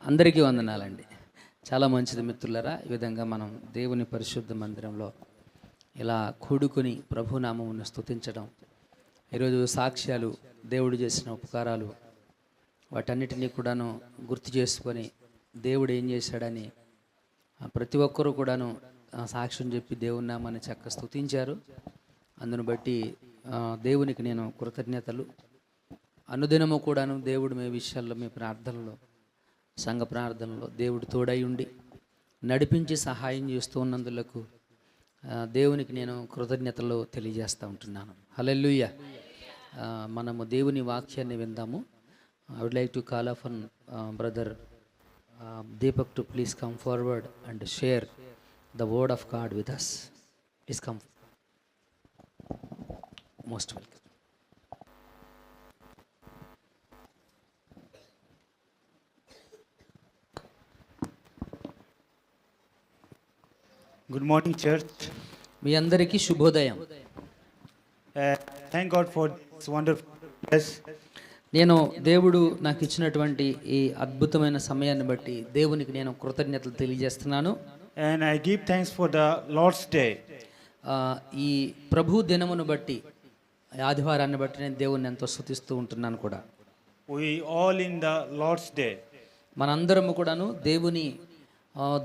అందరికీ వందనాలండి. చాలా మంచిది మిత్రులారా. ఈ విధంగా మనం దేవుని పరిశుద్ధ మందిరంలో ఇలా కూడుకుని ప్రభునామమును స్తుతించడం, ఈరోజు సాక్ష్యాలు, దేవుడు చేసిన ఉపకారాలు, వాటన్నిటినీ కూడాను గుర్తు చేసుకొని దేవుడు ఏం చేశాడని ప్రతి ఒక్కరూ కూడాను సాక్ష్యం చెప్పి దేవుని నామాన్ని చక్కగా స్తుతించారు. అందును బట్టి దేవునికి నేను కృతజ్ఞతలు. అనుదినము కూడాను దేవుడు మీ విషయాల్లో, మీ ప్రార్థనలో, సంఘ ప్రార్థనలో దేవుడు తోడై ఉండి నడిపించి సహాయం చేస్తూ ఉన్నందులకు దేవునికి నేను కృతజ్ఞతలు తెలియజేస్తూ ఉంటున్నాను. హల్లెలూయా. మనము దేవుని వాక్యాన్ని విందాము. I would like to call of an brother Deepak to please come forward and share the word of God with us. Please come. Most welcome. Good morning, church. మీ అందరికీ శుభోదయం. Thank God for this wonderful bless. నేను దేవుడు నాకు ఇచ్చినటువంటి ఈ అద్భుతమైన సమయాన్ని బట్టి దేవునికి నేను కృతజ్ఞతలు తెలియజేస్తున్నాను. And I give thanks for the Lord's Day. ఈ ప్రభు దినమును బట్టి, ఆదివారాన్ని బట్టి నేను దేవుని ఎంతో స్తుతిస్తూ ఉంటున్నాను కూడా. We all in the Lord's Day. మనందరము కూడాను దేవుని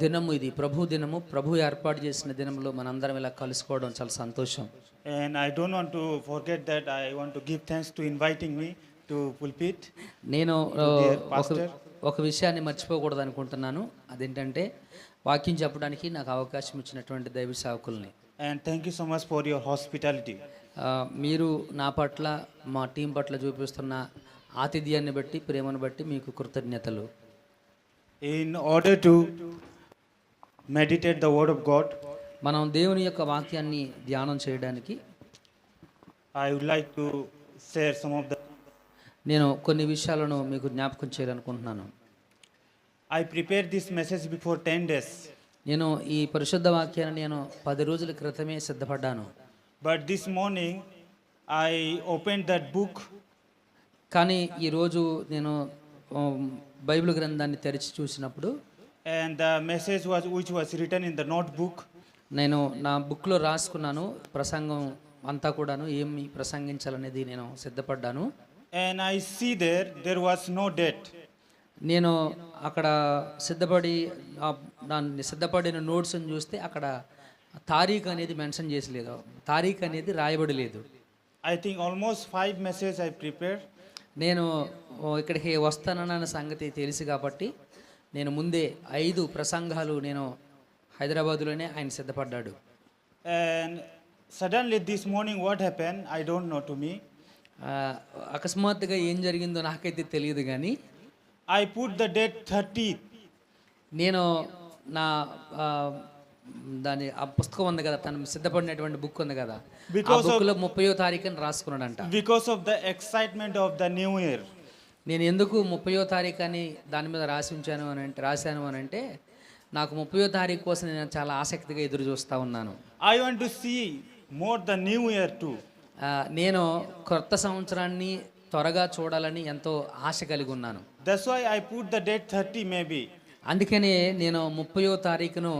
దినము, ఇది ప్రభు దినము, ప్రభు ఏర్పాటు చేసిన దినంలో మనందరం ఇలా కలుసుకోవడం చాలా సంతోషం. And I don't want to forget that I want to give thanks to inviting me to pulpit. నేను pastor. ఒక విషయాన్ని మర్చిపోకూడదు అనుకుంటున్నాను. అదేంటంటే వాక్యం చెప్పడానికి నాకు అవకాశం ఇచ్చినటువంటి దైవ సేవకుల్ని. And thank you so much for your hospitality. మీరు నా పట్ల, మా టీం పట్ల చూపిస్తున్న ఆతిథ్యాన్ని బట్టి, ప్రేమను బట్టి మీకు కృతజ్ఞతలు. In order to meditate the word of God, మనం దేవుని యొక్క వాక్యాన్ని ధ్యానం చేయడానికి I would like to share some of the. నేను కొన్ని విషయాలను మీకు జ్ఞాపకం చేయాలనుకుంటున్నాను. I prepared this message before 10 days. నేను ఈ పరిశుద్ధ వాక్యాన్ని నేను 10 రోజుల క్రితమే సిద్ధపడ్డాను. But this morning I opened that book. కానీ ఈరోజు నేను బైబిల్ గ్రంథాన్ని తెరిచి చూసినప్పుడు, And the message which was written in the notebook. నేను నా బుక్లో రాసుకున్నాను ప్రసంగం అంతా కూడాను, ఏమి ప్రసంగించాలనేది నేను సిద్ధపడ్డాను. And I see there was no date. నేను అక్కడ సిద్ధపడిన నోట్స్ని చూస్తే అక్కడ తారీఖు అనేది మెన్షన్ చేసలేదు, తారీఖు అనేది రాయబడి లేదు. I think almost 5 messages I prepared. నేను ఇక్కడికి వస్తానన్న సంగతి తెలుసు కాబట్టి నేను ముందే 5 ప్రసంగాలు నేను హైదరాబాదులోనే ఆయన సిద్ధపడ్డాడు. And suddenly this morning what happened, I don't know to me. అకస్మాత్తుగా ఏం జరిగిందో నాకైతే తెలియదు కానీ I put the date 30th. నేను నా దాని ఆ పుస్తకం ఉంది కదా, తను సిద్ధపడినటువంటి బుక్ ఉంది కదా, ఆ బుక్లో 30వ తారీఖుని రాసుకున్నాడంట. Because of the excitement of the new year. నేను ఎందుకు 30వ తారీఖు అని దాని మీద రాశాను అని అంటే నాకు 30వ తారీఖు కోసం నేను చాలా ఆసక్తిగా ఎదురు చూస్తూ ఉన్నాను. I want to see more the new year too. నేను కొత్త సంవత్సరాన్ని త్వరగా చూడాలని ఎంతో ఆశ కలిగి ఉన్నాను. That's why I put the date 30 maybe. అందుకనే నేను 30వ తారీఖును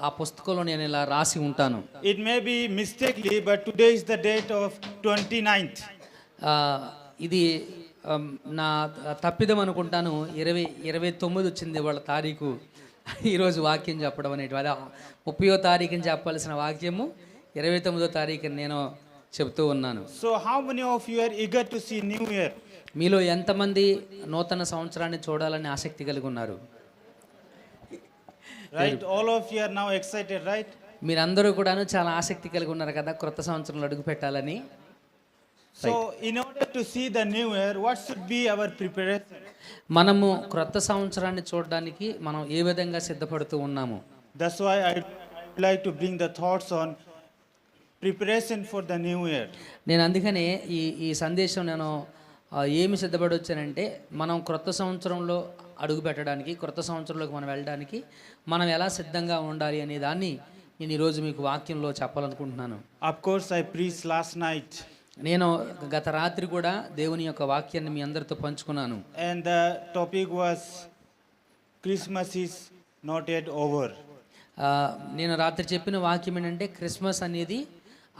ఆ పుస్తకంలో నేను ఇలా రాసి ఉంటాను. It may be mistakenly, but today is the date of 29th. ఇది నా తప్పిదం అనుకుంటాను. 29 వచ్చింది వాళ్ళ తారీఖు. ఈరోజు వాక్యం చెప్పడం అనేటి, అదే 30వ తారీఖుని చెప్పాల్సిన వాక్యము 29వ తారీఖుని నేను చెప్తూ ఉన్నాను. So how many of you are eager to see new year? మీలో ఎంతమంది నూతన సంవత్సరాన్ని చూడాలని ఆసక్తి కలిగి ఉన్నారు? Right, all of you are now excited, right? మీరందరూ కూడాను చాలా ఆసక్తి కలిగి ఉన్నారు కదా క్రొత్త సంవత్సరంలో అడుగు పెట్టాలని. So in order to see the new year, what should be our preparation? మనము క్రొత్త సంవత్సరాన్ని చూడడానికి మనం ఏ విధంగా సిద్ధపడుతూ ఉన్నాము? That's why I would like to bring the thoughts on preparation for the new year. నేను అందుకనే ఈ సందేశం నేను ఏమి సిద్ధపడి వచ్చానంటే, మనం క్రొత్త సంవత్సరంలో అడుగు పెట్టడానికి, క్రొత్త సంవత్సరంలోకి మనం వెళ్ళడానికి మనం ఎలా సిద్ధంగా ఉండాలి అనే దాన్ని నేను ఈరోజు మీకు వాక్యంలో చెప్పాలనుకుంటున్నాను. Of course, I preached last night. నేను గత రాత్రి కూడా దేవుని యొక్క వాక్యాన్ని మీ అందరితో పంచుకున్నాను. And the topic was Christmas is not yet over. నేను రాత్రి చెప్పిన వాక్యం ఏంటంటే క్రిస్మస్ అనేది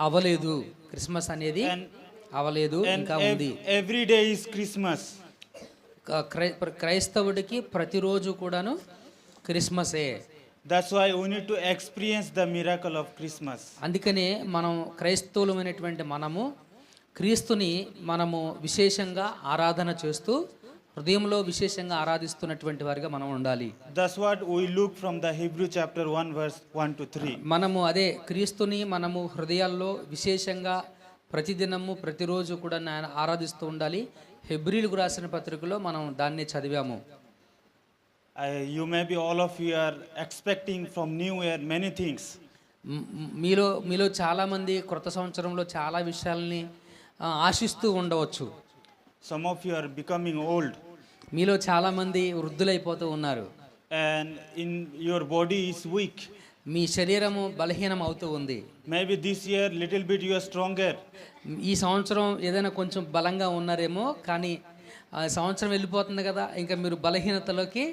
అవలేదు, క్రిస్మస్ అనేది And, అవలేదు, and ఇంకా ఉంది. every day is Christmas. క్రైస్తవుడికి ప్రతిరోజు కూడాను క్రిస్మసే. That's why we need to experience the miracle of Christmas. అందుకనే మనం క్రైస్తవులమైనటువంటి మనము క్రీస్తుని మనము విశేషంగా ఆరాధన చేస్తూ హృదయంలో విశేషంగా ఆరాధిస్తున్నటువంటి వారిగా మనం ఉండాలి. That's what we look from the Hebrew chapter 1 verse 1 to 3. మనము అదే క్రీస్తుని మనము హృదయాల్లో విశేషంగా ప్రతిదినము ప్రతిరోజు కూడా ఆరాధిస్తూ ఉండాలి. హెబ్రీలకు రాసిన పత్రికలో మనం దాన్ని చదివాము. You maybe all of you are expecting from New Year many things. మీలో చాలామంది క్రొత్త సంవత్సరంలో చాలా విషయాల్ని ఆశిస్తూ ఉండవచ్చు. Some of you are becoming old. మీలో చాలామంది వృద్ధులైపోతూ ఉన్నారు. And in your body is weak. మీ శరీరము బలహీనం అవుతూ ఉంది. Maybe this year little bit you are stronger. ఈ సంవత్సరం ఏదైనా కొంచెం బలంగా ఉన్నారేమో, కానీ ఆ సంవత్సరం వెళ్ళిపోతుంది కదా, ఇంకా మీరు బలహీనతలోకి,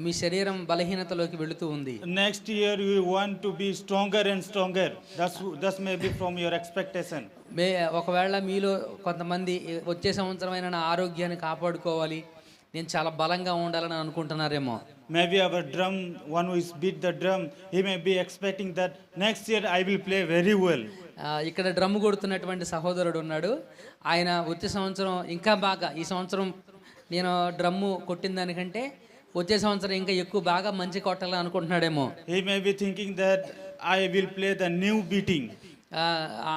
మీ శరీరం బలహీనతలోకి వెళుతూ ఉంది. Next year you want to be stronger and stronger. That's maybe from your expectation. ఒకవేళ మీలో కొంతమంది వచ్చే సంవత్సరం అయినా నా ఆరోగ్యాన్ని కాపాడుకోవాలి, నేను చాలా బలంగా ఉండాలని అనుకుంటున్నారేమో. Maybe our drum, one who is beat the drum, he may be expecting that next year I will play very well. ఇక్కడ డ్రమ్ కొడుతున్నటువంటి సహోదరుడు ఉన్నాడు. ఆయన వచ్చే సంవత్సరం ఇంకా బాగా, ఈ సంవత్సరం నేను డ్రమ్ము కొట్టిన దానికంటే వచ్చే సంవత్సరం ఇంకా ఎక్కువ బాగా మంచి కొట్టాలని అనుకుంటున్నాడేమో. He may be thinking that I will play the new beating.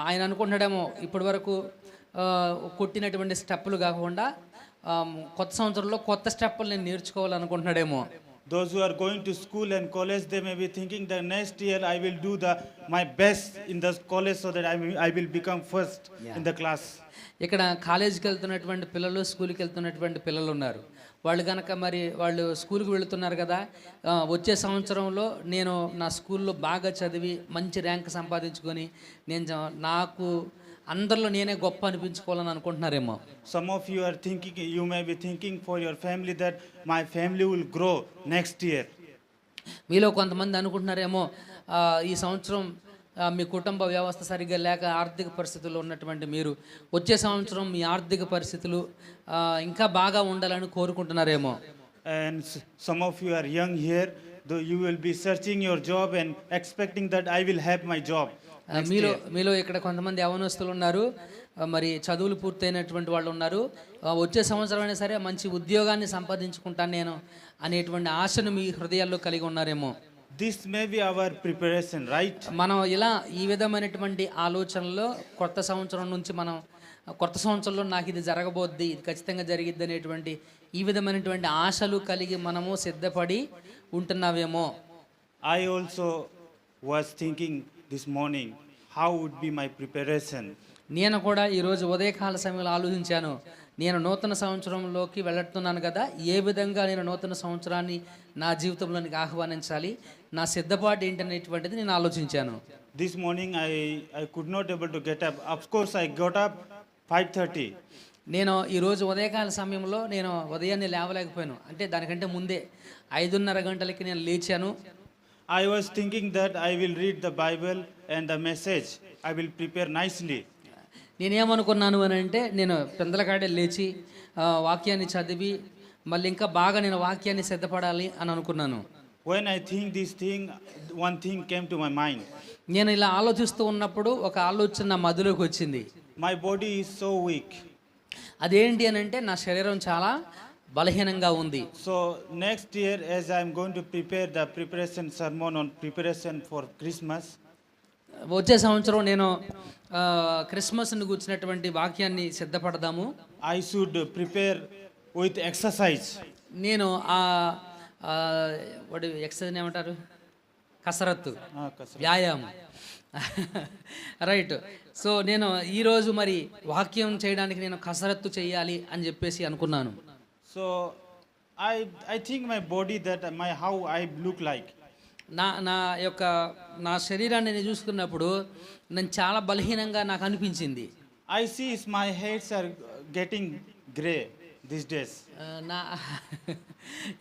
ఆయన అనుకుంటున్నాడేమో ఇప్పటి వరకు కొట్టినటువంటి స్టెప్పులు కాకుండా కొత్త సంవత్సరంలో కొత్త స్టెప్పులు నేను నేర్చుకోవాలనుకుంటున్నాడేమో. Those who are going to school and college, they may be thinking that next year I will do my best in the college so that I will become first in the class. ఇక్కడ కాలేజీకి వెళ్తున్నటువంటి పిల్లలు, స్కూల్కి వెళ్తున్నటువంటి పిల్లలు ఉన్నారు. వాళ్ళు కనుక మరి వాళ్ళు స్కూల్కి వెళుతున్నారు కదా, వచ్చే సంవత్సరంలో నేను నా స్కూల్లో బాగా చదివి మంచి ర్యాంక్ సంపాదించుకొని నాకు అందరిలో నేనే గొప్ప అనిపించుకోవాలని అనుకుంటున్నారేమో. Some of you are thinking, you may be thinking for your family that my family will grow next year. మీలో కొంతమంది అనుకుంటున్నారేమో ఈ సంవత్సరం మీ కుటుంబ వ్యవస్థ సరిగ్గా లేక ఆర్థిక పరిస్థితుల్లో ఉన్నటువంటి మీరు వచ్చే సంవత్సరం మీ ఆర్థిక పరిస్థితులు ఇంకా బాగా ఉండాలని కోరుకుంటున్నారేమో. And some of you are young here, though you will be searching your job and expecting that I will have my job. మీలో ఇక్కడ కొంతమంది యవనస్తులు ఉన్నారు, మరి చదువులు పూర్తయినటువంటి వాళ్ళు ఉన్నారు. వచ్చే సంవత్సరం అయినా సరే మంచి ఉద్యోగాన్ని సంపాదించుకుంటాను నేను అనేటువంటి ఆశను మీ హృదయాల్లో కలిగి ఉన్నారేమో. This may be our preparation, right? మనం ఇలా ఈ విధమైనటువంటి ఆలోచనలో కొత్త సంవత్సరం నుంచి మనం కొత్త సంవత్సరంలో నాకు ఇది జరగబోద్ది, ఇది ఖచ్చితంగా జరిగిద్ది అనేటువంటి ఈ విధమైనటువంటి ఆశలు కలిగి మనము సిద్ధపడి ఉంటున్నావేమో. I also was thinking this morning, how would be my preparation? నేను కూడా ఈరోజు ఉదయకాల సమయంలో ఆలోచించాను, నేను నూతన సంవత్సరంలోకి వెళ్తున్నాను కదా, ఏ విధంగా నేను నూతన సంవత్సరాన్ని నా జీవితంలోనికి ఆహ్వానించాలి, నా సిద్ధపాటు ఏంటనేటువంటిది నేను ఆలోచించాను. This morning I could not able to get up. Of course I got up 5:30. నేను ఈరోజు ఉదయకాల సమయంలో నేను ఉదయాన్నే లేవలేకపోయాను, అంటే దానికంటే ముందే 5:30 గంటలకి నేను లేచాను. I was thinking that I will read the Bible and the message. I will prepare nicely. నేనేమనుకున్నాను అని అంటే, నేను పెందలకాడే లేచి వాక్యాన్ని చదివి మళ్ళీ ఇంకా బాగా నేను వాక్యాన్ని సిద్ధపడాలి అని అనుకున్నాను. When I think this thing, one thing came to my mind. నేను ఇలా ఆలోచిస్తూ ఉన్నప్పుడు ఒక ఆలోచన నా మదిలోకి వచ్చింది. My body is so weak. అదేంటి అని అంటే, నా శరీరం చాలా బలహీనంగా ఉంది. So next year, as I am going to prepare the preparation sermon on preparation for Christmas, వచ్చే సంవత్సరం నేను క్రిస్మస్ని కూర్చున్నటువంటి వాక్యాన్ని సిద్ధపడదాము. I should prepare with exercise. నేను వాడు ఎక్సర్సైజ్ ఏమంటారు, కసరత్తు, వ్యాయామం, రైట్. సో నేను ఈరోజు మరి వాక్యం చేయడానికి నేను కసరత్తు చేయాలి అని చెప్పేసి అనుకున్నాను. So I think my body, that how I look like. నా శరీరాన్ని నేను చూసుకున్నప్పుడు నేను చాలా బలహీనంగా నాకు అనిపించింది. I see my hairs are getting gray. these days. నా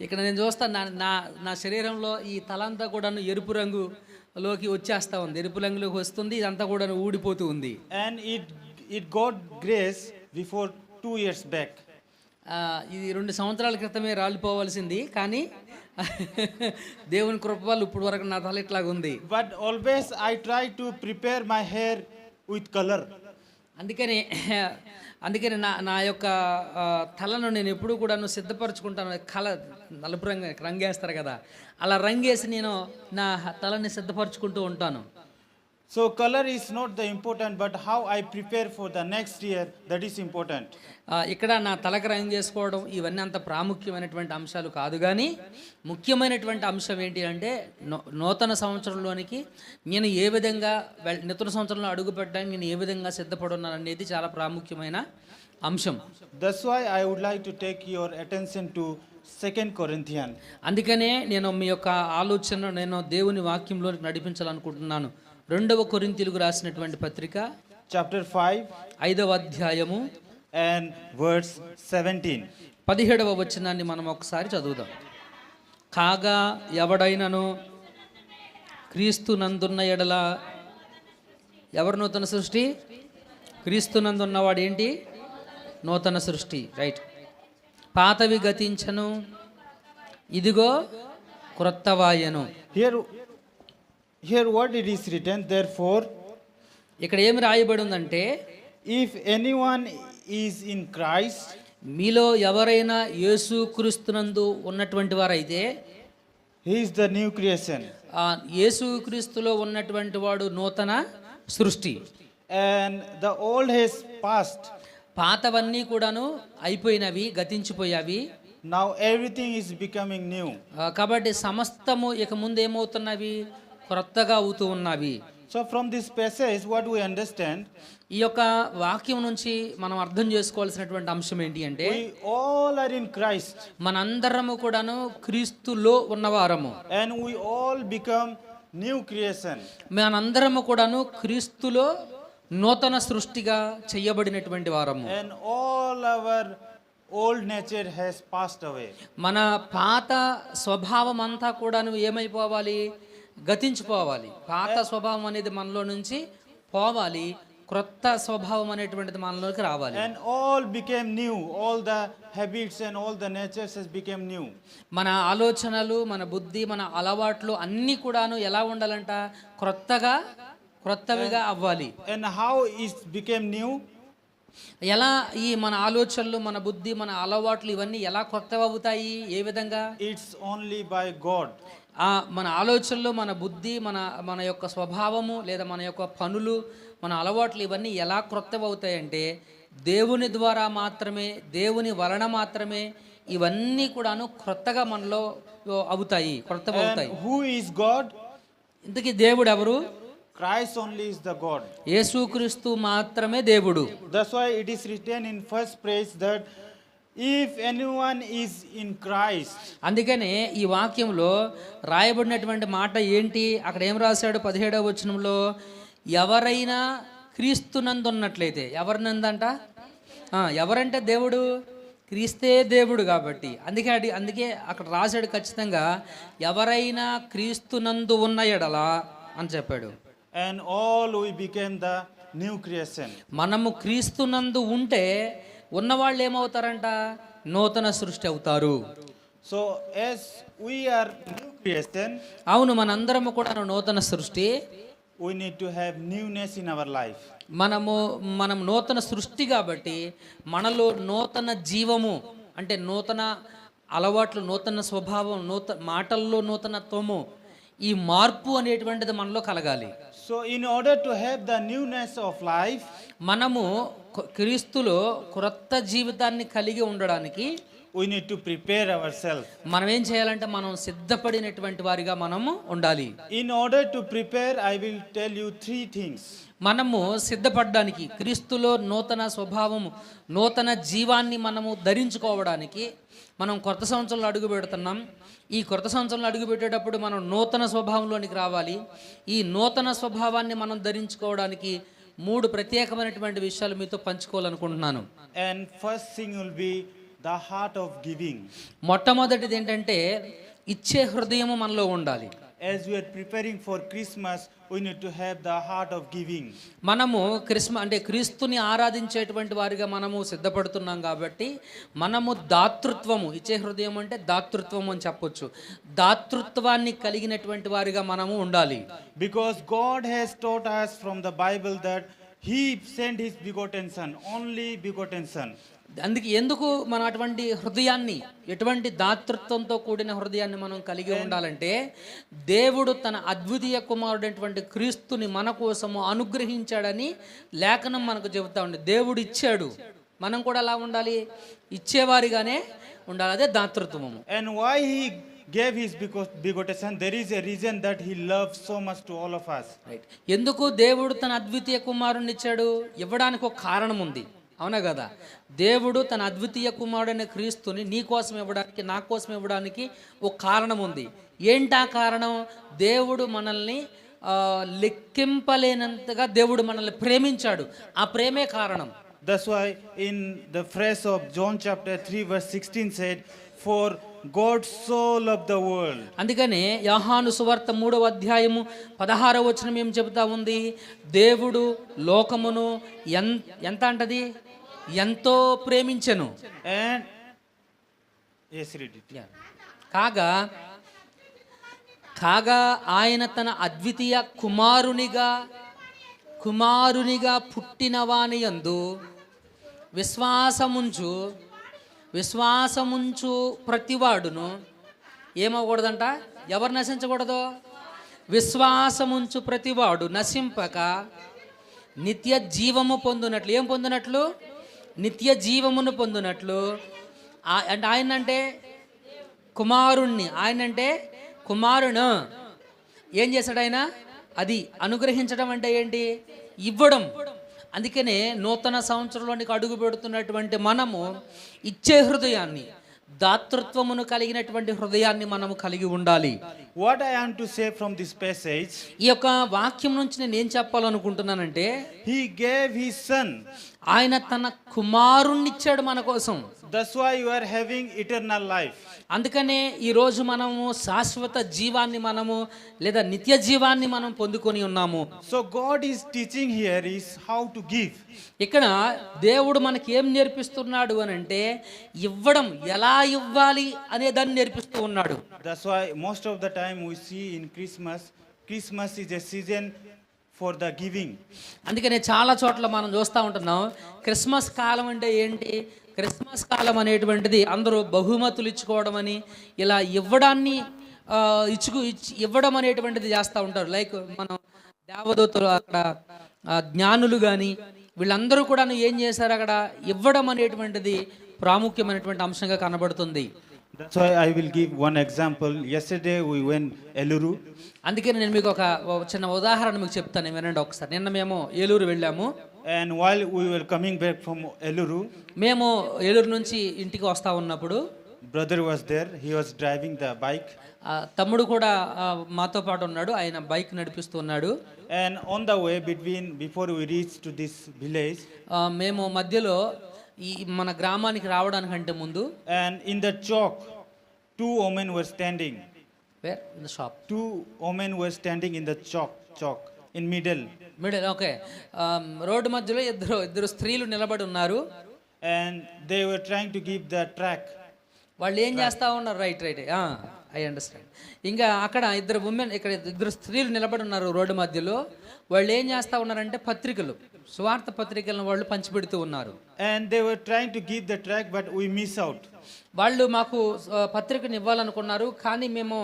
ఇక్కడ నేను చూస్తాను నా నా నా శరీరంలో ఈ తలంతా కూడాను ఎరుపు రంగులోకి వచ్చేస్తూ ఉంది, ఎరుపు రంగులోకి వస్తుంది, ఇదంతా కూడా ఊడిపోతూ ఉంది. And it got grace before 2 years back. ఇది 2 సంవత్సరాల క్రితమే రాలిపోవాల్సింది, కానీ దేవుని కృప వల్ల ఇప్పుడు వరకు నా తల ఇట్లాగా ఉంది. But always I try to prepare my hair with color. అందుకని నా యొక్క తలను నేను ఎప్పుడు కూడా సిద్ధపరచుకుంటాను. నలుపు రంగేస్తారు కదా, అలా రంగేసి నేను నా తలని సిద్ధపరచుకుంటూ ఉంటాను. So color is not the important, but how I prepare for the next year, that is important. ఇక్కడ నా తలకు రంగు చేసుకోవడం ఇవన్నీ అంత ప్రాముఖ్యమైనటువంటి అంశాలు కాదు, కానీ ముఖ్యమైనటువంటి అంశం ఏంటి అంటే నూతన సంవత్సరంలోనికి నేను ఏ విధంగా నూతన సంవత్సరంలో అడుగు పెట్టడానికి నేను ఏ విధంగా సిద్ధపడున్నాను అనేది చాలా ప్రాముఖ్యమైన అంశం. That's why I would like to take your attention to 2 Corinthians. అందుకనే నేను మీ యొక్క ఆలోచన నేను దేవుని వాక్యంలో నడిపించాలనుకుంటున్నాను. 2వ కొరింథీయులకు రాసినటువంటి పత్రిక Chapter 5 5వ అధ్యాయము and verse 17. 17వ వచనాన్ని మనం ఒకసారి చదువుదాం. కాగా ఎవడైనను క్రీస్తు నందున్న ఎడల, ఎవరు నూతన సృష్టి? క్రీస్తు నందున్నవాడు ఏంటి? నూతన సృష్టి, రైట్. పాతవి గతించను, ఇదిగో క్రొత్తవాయను. Here what it is written, therefore ఇక్కడ ఏమి రాయబడి ఉందంటే, if anyone is in Christ, మీలో ఎవరైనా యేసు క్రీస్తునందు ఉన్నటువంటి వారైతే he is the new creation. యేసు క్రీస్తులో ఉన్నటువంటి వాడు నూతన సృష్టి. And the old has passed. పాతవన్నీ కూడాను అయిపోయినవి, గతించిపోయావి. Now everything is becoming new. కాబట్టి సమస్తము ఇక ముందు ఏమవుతున్నవి? క్రొత్తగా అవుతూ ఉన్నవి. So from this passage what we understand, ఈ యొక్క వాక్యం నుంచి మనం అర్థం చేసుకోవాల్సినటువంటి అంశం ఏంటి అంటే, we all are in Christ మనందరము కూడాను క్రీస్తులో ఉన్నవారము. and we all become new creation. మనందరము కూడాను క్రీస్తులో నూతన సృష్టిగా చేయబడినటువంటి వారము. And all our old nature has passed away. మన పాత స్వభావం అంతా కూడాను ఏమైపోవాలి? గతించిపోవాలి. పాత స్వభావం అనేది మనలో నుంచి పోవాలి, క్రొత్త స్వభావం అనేటువంటిది మనలోకి రావాలి. And all became new. All the habits and all the natures has become new. మన ఆలోచనలు, మన బుద్ధి, మన అలవాట్లు అన్నీ కూడాను ఎలా ఉండాలంట? క్రొత్తవిగా అవ్వాలి. And how it became new? ఎలా ఈ మన ఆలోచనలు, మన బుద్ధి, మన అలవాట్లు ఇవన్నీ ఎలా కొత్తవి అవుతాయి? ఏ విధంగా? It's only by God. మన ఆలోచనలు, మన బుద్ధి, మన యొక్క స్వభావము లేదా మన యొక్క పనులు, మన అలవాట్లు ఇవన్నీ ఎలా క్రొత్తవి అవుతాయంటే దేవుని ద్వారా మాత్రమే, దేవుని వలన మాత్రమే ఇవన్నీ కూడాను క్రొత్తగా మనలో అవుతాయి, క్రొత్తవి అవుతాయి. Who is God? ఇంతకీ దేవుడు ఎవరు? Christ only is the God. యేసుక్రీస్తు మాత్రమే దేవుడు. That's why it is written in first place that if anyone is in Christ. అందుకనే ఈ వాక్యంలో రాయబడినటువంటి మాట ఏంటి? అక్కడ ఏం రాశాడు? 17వ వచనంలో ఎవరైనా క్రీస్తునందు ఉన్నట్లయితే, ఎవరినందంట? ఎవరంటే దేవుడు? క్రీస్తే దేవుడు కాబట్టి. అందుకే అక్కడ రాశాడు ఖచ్చితంగా, ఎవరైనా క్రీస్తునందు ఉన్న ఎడల అని చెప్పాడు. And all we became the new creation. మనము క్రీస్తునందు ఉంటే ఉన్నవాళ్ళు ఏమవుతారంట? నూతన సృష్టి అవుతారు. So as we are new creation, అవును, మనందరము కూడా నూతన సృష్టి. we need to have newness in our life. మనం నూతన సృష్టి కాబట్టి మనలో నూతన జీవము అంటే నూతన అలవాట్లు, నూతన స్వభావం, మాటల్లో నూతనత్వము, ఈ మార్పు అనేటువంటిది మనలో కలగాలి. So in order to have the newness of life, మనము క్రీస్తులో క్రొత్త జీవితాన్ని కలిగి ఉండడానికి we need to prepare ourselves. మనం ఏం చేయాలంటే మనం సిద్ధపడినటువంటి వారిగా మనము ఉండాలి. In order to prepare, I will tell you 3 things. మనము సిద్ధపడడానికి, క్రీస్తులో నూతన స్వభావము, నూతన జీవాన్ని మనము ధరించుకోవడానికి మనం కొత్త సంవత్సరంలో అడుగు పెడుతున్నాం. ఈ కొత్త సంవత్సరంలో అడుగు పెట్టేటప్పుడు మనం నూతన స్వభావంలోనికి రావాలి. ఈ నూతన స్వభావాన్ని మనం ధరించుకోవడానికి 3 ప్రత్యేకమైనటువంటి విషయాలు మీతో పంచుకోవాలనుకుంటున్నాను. And first thing will be the heart of giving. మొట్టమొదటిది ఏంటంటే ఇచ్చే హృదయము మనలో ఉండాలి. As we are preparing for Christmas, we need to have the heart of giving. మనము అంటే క్రీస్తుని ఆరాధించేటువంటి వారిగా మనము సిద్ధపడుతున్నాం కాబట్టి మనము దాతృత్వము, ఇచ్చే హృదయం అంటే దాతృత్వం అని చెప్పొచ్చు, దాతృత్వాన్ని కలిగినటువంటి వారిగా మనము ఉండాలి. Because God has taught us from the Bible that He sent His begotten Son, only begotten Son. అందుకే ఎందుకు మనం అటువంటి హృదయాన్ని, ఎటువంటి దాతృత్వంతో కూడిన హృదయాన్ని మనం కలిగి ఉండాలంటే, దేవుడు తన అద్వితీయ కుమారుడైనటువంటి క్రీస్తుని మన కోసము అనుగ్రహించాడని లేఖనం మనకు చెబుతా ఉంది. దేవుడు ఇచ్చాడు, మనం కూడా అలా ఉండాలి, ఇచ్చేవారిగానే ఉండాలి. అదే దాతృత్వము. And why He gave His begotten Son, there is a reason that He loves so much to all of us. Right. ఎందుకు దేవుడు తన అద్వితీయ కుమారుని ఇచ్చాడు? ఇవ్వడానికి ఒక కారణం ఉంది, అవునా కదా? దేవుడు తన అద్వితీయ కుమారుడైన క్రీస్తుని నీ కోసం ఇవ్వడానికి, నా కోసం ఇవ్వడానికి ఒక కారణం ఉంది. ఏంటా కారణం? దేవుడు మనల్ని లెక్కింపలేనంతగా దేవుడు మనల్ని ప్రేమించాడు. ఆ ప్రేమే కారణం. That's why in the phrase of John chapter 3 verse 16 said, for God so loved the world. అందుకనే యోహాను సువార్త 3వ అధ్యాయము 16వ వచనం ఏం చెబుతా ఉంది? దేవుడు లోకమును ఎంత అంటది? ఎంతో ప్రేమించెను. And yes, read it. కాగా ఆయన తన అద్వితీయ కుమారునిగా పుట్టిన వాని యందు విశ్వాసముంచు ప్రతివాడును ఏమవకూడదంట? ఎవరు నశించకూడదు? విశ్వాసముంచు ప్రతివాడు నశింపక నిత్య జీవము పొందునట్లు. ఏం పొందునట్లు? నిత్య జీవమును పొందునట్లు. అంటే ఆయన అంటే కుమారుణ్ణి, ఆయన అంటే కుమారుడు. ఏం చేశాడు ఆయన? అది అనుగ్రహించడం అంటే ఏంటి? ఇవ్వడం. అందుకనే నూతన సంవత్సరంలోనికి అడుగు పెడుతున్నటువంటి మనము ఇచ్చే హృదయాన్ని, దాతృత్వమును కలిగినటువంటి హృదయాన్ని మనము కలిగి ఉండాలి. What I am to say from this passage, ఈ యొక్క వాక్యం నుంచి నేను ఏం చెప్పాలనుకుంటున్నానంటే, He gave His Son. ఆయన తన కుమారుణ్ణి ఇచ్చాడు మన కోసం. That's why you are having eternal life. అందుకనే ఈరోజు మనము శాశ్వత జీవాన్ని మనము లేదా నిత్య జీవాన్ని మనం పొందుకొని ఉన్నాము. So God is teaching here is how to give. ఇక్కడ దేవుడు మనకి ఏం నేర్పిస్తున్నాడు అని అంటే, ఇవ్వడం, ఎలా ఇవ్వాలి అనే దాన్ని నేర్పిస్తూ ఉన్నాడు. That's why most of the time we see in Christmas is a season for the giving. అందుకనే చాలా చోట్ల మనం చూస్తూ ఉంటున్నాం, క్రిస్మస్ కాలం అంటే ఏంటి? క్రిస్మస్ కాలం అనేటువంటిది అందరూ బహుమతులు ఇచ్చుకోవడం అని, ఇలా ఇవ్వడాన్ని ఇవ్వడం అనేటువంటిది చేస్తూ ఉంటారు. లైక్ మనం దేవదూతలు, అక్కడ జ్ఞానులు కానీ వీళ్ళందరూ కూడా ఏం చేశారు? అక్కడ ఇవ్వడం అనేటువంటిది ప్రాముఖ్యమైనటువంటి అంశంగా కనబడుతుంది. That's why I will give one example. Yesterday we went Eluru. అందుకని నేను మీకు ఒక చిన్న ఉదాహరణ మీకు చెప్తాను, వినండి ఒకసారి. నిన్న మేము ఏలూరు వెళ్ళాము. And while we were coming back from Eluru, మేము ఏలూరు నుంచి ఇంటికి వస్తా ఉన్నప్పుడు brother was there. He was driving the bike. తమ్ముడు కూడా మాతో పాటు ఉన్నాడు, ఆయన బైక్ నడిపిస్తూ ఉన్నాడు. And on the way before we reached to this village, మేము మధ్యలో ఈ మన గ్రామానికి రావడానికంటే ముందు, and in the chalk 2 women were standing. Where? In the shop. 2 women were standing in the chalk in middle. Okay. Road మధ్యలో ఇద్దరు స్త్రీలు నిలబడి ఉన్నారు. And they were trying to give the track. వాళ్ళు ఏం చేస్తా ఉన్నారు? Right I understand. ఇంకా అక్కడ ఇద్దరు స్త్రీలు నిలబడి ఉన్నారు రోడ్డు మధ్యలో. వాళ్ళు ఏం చేస్తా ఉన్నారంటే పత్రికలు, సువార్త పత్రికలను వాళ్ళు పంచిపెడుతూ ఉన్నారు. And they were trying to give the track, but we miss out. వాళ్ళు మాకు పత్రికను ఇవ్వాలనుకున్నారు, కానీ మేము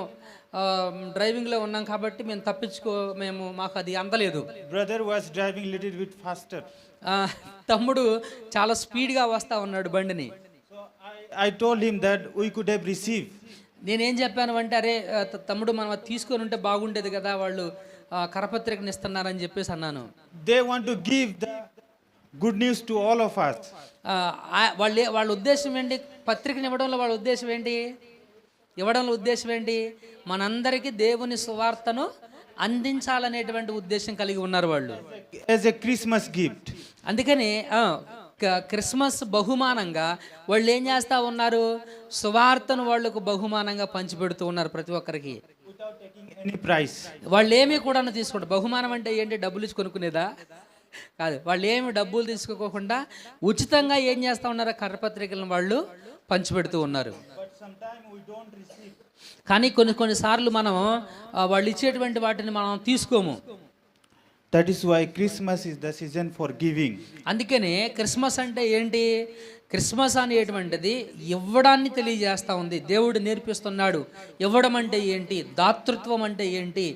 డ్రైవింగ్లో ఉన్నాం కాబట్టి మాకు అది అందలేదు. Brother was driving little bit faster. తమ్ముడు చాలా స్పీడ్గా వస్తా ఉన్నాడు బండిని. So I told him that we could have received. నేనేం చెప్పాను అంటే, అరే తమ్ముడు మనం అది తీసుకొని ఉంటే బాగుండేది కదా, వాళ్ళు కరపత్రికను ఇస్తున్నారని చెప్పేసి అన్నాను. They want to give the good news to all of us. వాళ్ళ ఉద్దేశం ఏంటి? పత్రికను ఇవ్వడంలో వాళ్ళ ఉద్దేశం ఏంటి? మనందరికీ దేవుని సువార్తను అందించాలనేటువంటి ఉద్దేశం కలిగి ఉన్నారు వాళ్ళు. As a Christmas gift. అందుకని క్రిస్మస్ బహుమానంగా వాళ్ళు ఏం చేస్తూ ఉన్నారు? సువార్తను వాళ్ళకు బహుమానంగా పంచిపెడుతూ ఉన్నారు ప్రతి ఒక్కరికి. without taking any price. వాళ్ళు ఏమీ కూడా తీసుకుంటారు. బహుమానం అంటే ఏంటి? డబ్బులు ఇచ్చి కొనుక్కునేదా? కాదు. వాళ్ళు ఏమి డబ్బులు తీసుకోకుండా ఉచితంగా ఏం చేస్తూ ఉన్నారు? కరపత్రికలను వాళ్ళు పంచిపెడుతూ ఉన్నారు. But sometimes we don't receive. కానీ కొన్నిసార్లు మనం వాళ్ళు ఇచ్చేటువంటి వాటిని మనం తీసుకోము. That is why Christmas is the season for giving. అందుకనే క్రిస్మస్ అంటే ఏంటి? క్రిస్మస్ అనేటువంటిది ఇవ్వడాన్ని తెలియజేస్తూ ఉంది. దేవుడు నేర్పిస్తున్నాడు ఇవ్వడం అంటే ఏంటి, దాతృత్వం అంటే ఏంటి,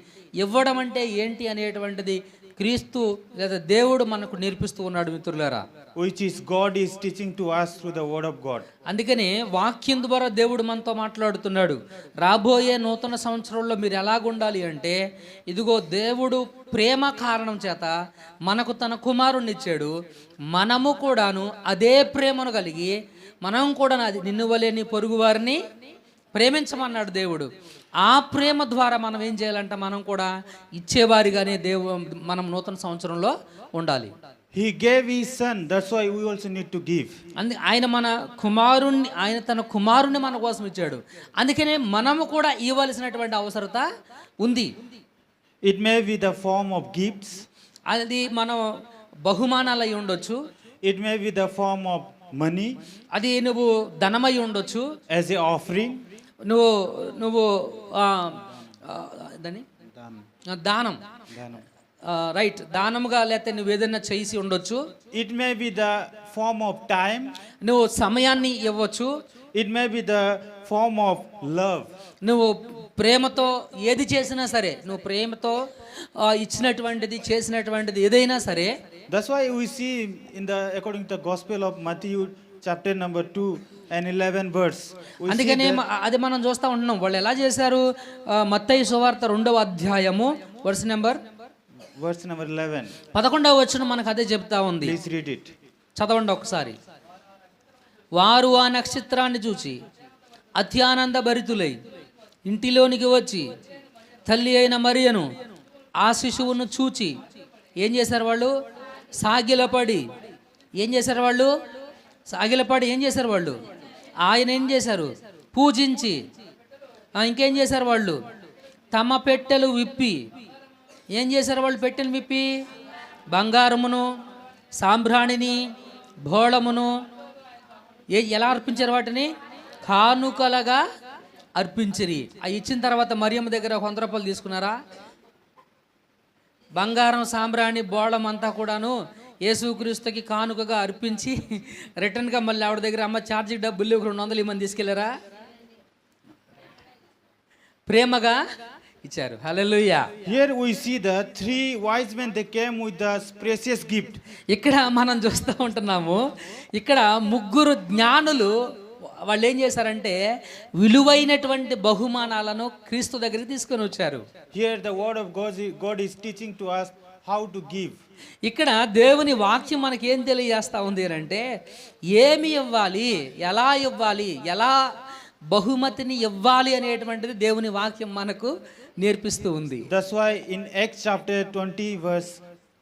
ఇవ్వడం అంటే ఏంటి అనేటువంటిది క్రీస్తు లేదా దేవుడు మనకు నేర్పిస్తూ ఉన్నాడు మిత్రులారా. Which is God is teaching to us through the word of God. అందుకని వాక్యం ద్వారా దేవుడు మనతో మాట్లాడుతున్నాడు. రాబోయే నూతన సంవత్సరంలో మీరు ఎలాగుండాలి అంటే, ఇదిగో దేవుడు ప్రేమ కారణం చేత మనకు తన కుమారుణ్ణి ఇచ్చాడు. మనము కూడాను అదే ప్రేమను కలిగి మనం కూడా నిన్ను వలె నీ పొరుగు వారిని ప్రేమించమన్నాడు దేవుడు. ఆ ప్రేమ ద్వారా మనం ఏం చేయాలంట? మనం కూడా ఇచ్చేవారిగానే మనం నూతన సంవత్సరంలో ఉండాలి. He gave his son, that's why we also need to give. ఆయన తన కుమారుణ్ణి మన కోసం ఇచ్చాడు. అందుకనే మనము కూడా ఇవ్వాల్సినటువంటి అవసరత ఉంది. It may be the form of gifts. అది మనం బహుమానాలు అయి ఉండొచ్చు. It may be the form of money. అది నువ్వు ధనమై ఉండొచ్చు. As a offering. నువ్వు దానం రైట్, దానముగా లేకపోతే నువ్వు ఏదైనా చేసి ఉండొచ్చు. It may be the form of time. నువ్వు సమయాన్ని ఇవ్వచ్చు. It may be the form of love. నువ్వు ప్రేమతో ఏది చేసినా సరే, నువ్వు ప్రేమతో ఇచ్చినటువంటిది చేసినటువంటిది ఏదైనా సరే. That's why we see in the according to the Gospel of Matthew chapter number 2 and 11 verse. అందుకనే అది మనం చూస్తూ ఉంటున్నాం. వాళ్ళు ఎలా చేశారు? మత్తయి సువార్త 2వ అధ్యాయము వర్స్ నెంబర్ 11. 11వ వచనం మనకు అదే చెప్తా ఉంది. Please read it. చదవండి ఒకసారి. వారు ఆ నక్షత్రాన్ని చూచి అత్యానంద భరితులై ఇంటిలోనికి వచ్చి తల్లి అయిన మరియను ఆ శిశువును చూచి ఏం చేశారు? వాళ్ళు సాగిలపడి ఏం చేశారు? వాళ్ళు ఆయన ఏం చేశారు? పూజించి ఇంకేం చేశారు? వాళ్ళు తమ పెట్టెలు విప్పి ఏం చేశారు? వాళ్ళు పెట్టెలు విప్పి బంగారమును, సాంబ్రాణిని, భోళమును ఎలా అర్పించారు? వాటిని కానుకలుగా అర్పించిరి. అవి ఇచ్చిన తర్వాత మరియమ్మ దగ్గర 100 రూపాయలు తీసుకున్నారా? బంగారం, సాంబ్రాణి, బోళం అంతా కూడాను యేసుక్రీస్తుకి కానుకగా అర్పించి రిటర్న్గా మళ్ళీ ఆవిడ దగ్గర అమ్మ ఛార్జీ డబ్బులు 200 ఇమ్మని తీసుకెళ్లారా? ప్రేమగా ఇచ్చారు. హల్లెలూయా. Here we see the 3 wise men, they came with the precious gift. ఇక్కడ మనం చూస్తూ ఉంటున్నాము, ఇక్కడ 3 జ్ఞానులు వాళ్ళు ఏం చేశారంటే విలువైనటువంటి బహుమానాలను క్రీస్తు దగ్గరికి తీసుకొని వచ్చారు. Here the word of God is teaching to us how to give. ఇక్కడ దేవుని వాక్యం మనకి ఏం తెలియజేస్తా ఉంది అంటే ఏమి ఇవ్వాలి, ఎలా ఇవ్వాలి, ఎలా బహుమతిని ఇవ్వాలి అనేటువంటిది దేవుని వాక్యం మనకు నేర్పిస్తూ ఉంది. That's why in Acts chapter 20 verse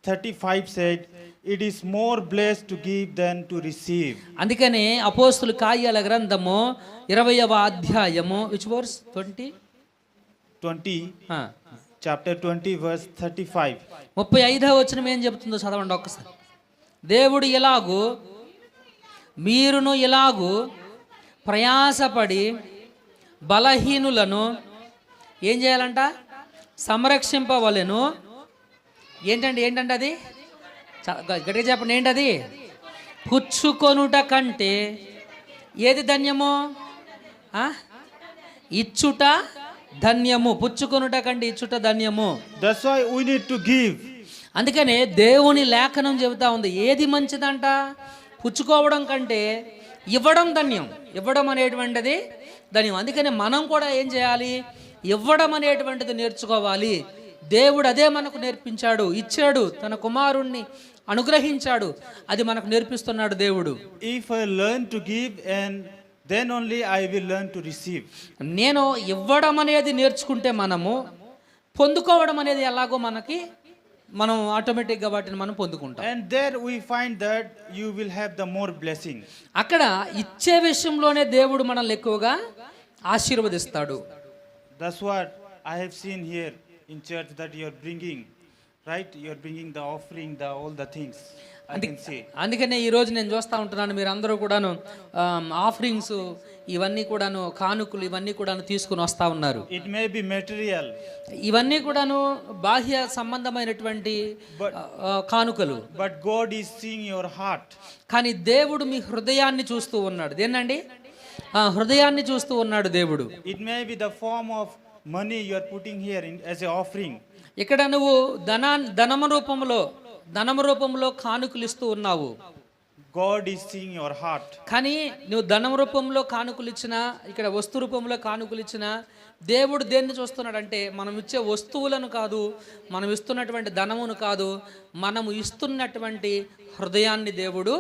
35 said, it is more blessed to give than to receive. అందుకనే అపోస్తుల కార్యాల గ్రంథము 20వ అధ్యాయము which verse 20 chapter 20 verse 35. 35వ వచనం ఏం చెప్తుందో చదవండి ఒక్కసారి. దేవుడు ఇలాగు మీరును ఇలాగు ప్రయాసపడి బలహీనులను ఏం చేయాలంట? సంరక్షింపవలెను. ఏంటంటే అది గట్టిగా చెప్పండి. ఏంటది? పుచ్చుకొనుట కంటే ఏది ధన్యము? ఇచ్చుట ధన్యము. పుచ్చుకొనుట కంటే ఇచ్చుట ధన్యము. That's why we need to give. అందుకనే దేవుని లేఖనం చెబుతా ఉంది ఏది మంచిదంట? పుచ్చుకోవడం కంటే ఇవ్వడం ధన్యం. ఇవ్వడం అనేటువంటిది ధన్యం. అందుకని మనం కూడా ఏం చేయాలి? ఇవ్వడం అనేటువంటిది నేర్చుకోవాలి. దేవుడు అదే మనకు నేర్పించాడు, ఇచ్చాడు, తన కుమారుణ్ణి అనుగ్రహించాడు, అది మనకు నేర్పిస్తున్నాడు దేవుడు. If I learn to give and then only I will learn to receive. నేను ఇవ్వడం అనేది నేర్చుకుంటే మనము పొందుకోవడం అనేది ఎలాగో మనకి మనం ఆటోమేటిక్గా వాటిని మనం పొందుకుంటాం. And there we find that you will have the more blessing. అక్కడ ఇచ్చే విషయంలోనే దేవుడు మనల్ని ఎక్కువగా ఆశీర్వదిస్తాడు. That's what I have seen here in church, that you are bringing, right? You are bringing the offering, all the things. I can see. అందుకనే ఈ రోజు నేను చూస్తూ ఉంటున్నాను, మీరు అందరూ కూడాను ఆఫరింగ్స్ ఇవన్నీ కూడాను, కానుకలు ఇవన్నీ కూడాను తీసుకుని వస్తూ ఉన్నారు. It may be material. ఇవన్నీ కూడాను బాహ్య సంబంధమైనటువంటి కానుకలు. But God is seeing your heart. కానీ దేవుడు మీ హృదయాన్ని చూస్తూ ఉన్నాడు. దేనండి? హృదయాన్ని చూస్తూ ఉన్నాడు దేవుడు. It may be the form of money you are putting here as an offering. ఇక్కడ నువ్వు ధనము రూపంలో కానుకలు ఇస్తూ ఉన్నావు. God is seeing your heart. కానీ నువ్వు ధనం రూపంలో కానుకలు ఇచ్చినా, ఇక్కడ వస్తు రూపంలో కానుకలు ఇచ్చినా, దేవుడు దేన్ని చూస్తున్నాడంటే మనం ఇచ్చే వస్తువులను కాదు, మనం ఇస్తున్నటువంటి ధనమును కాదు, మనము ఇస్తున్నటువంటి హృదయాన్ని దేవుడు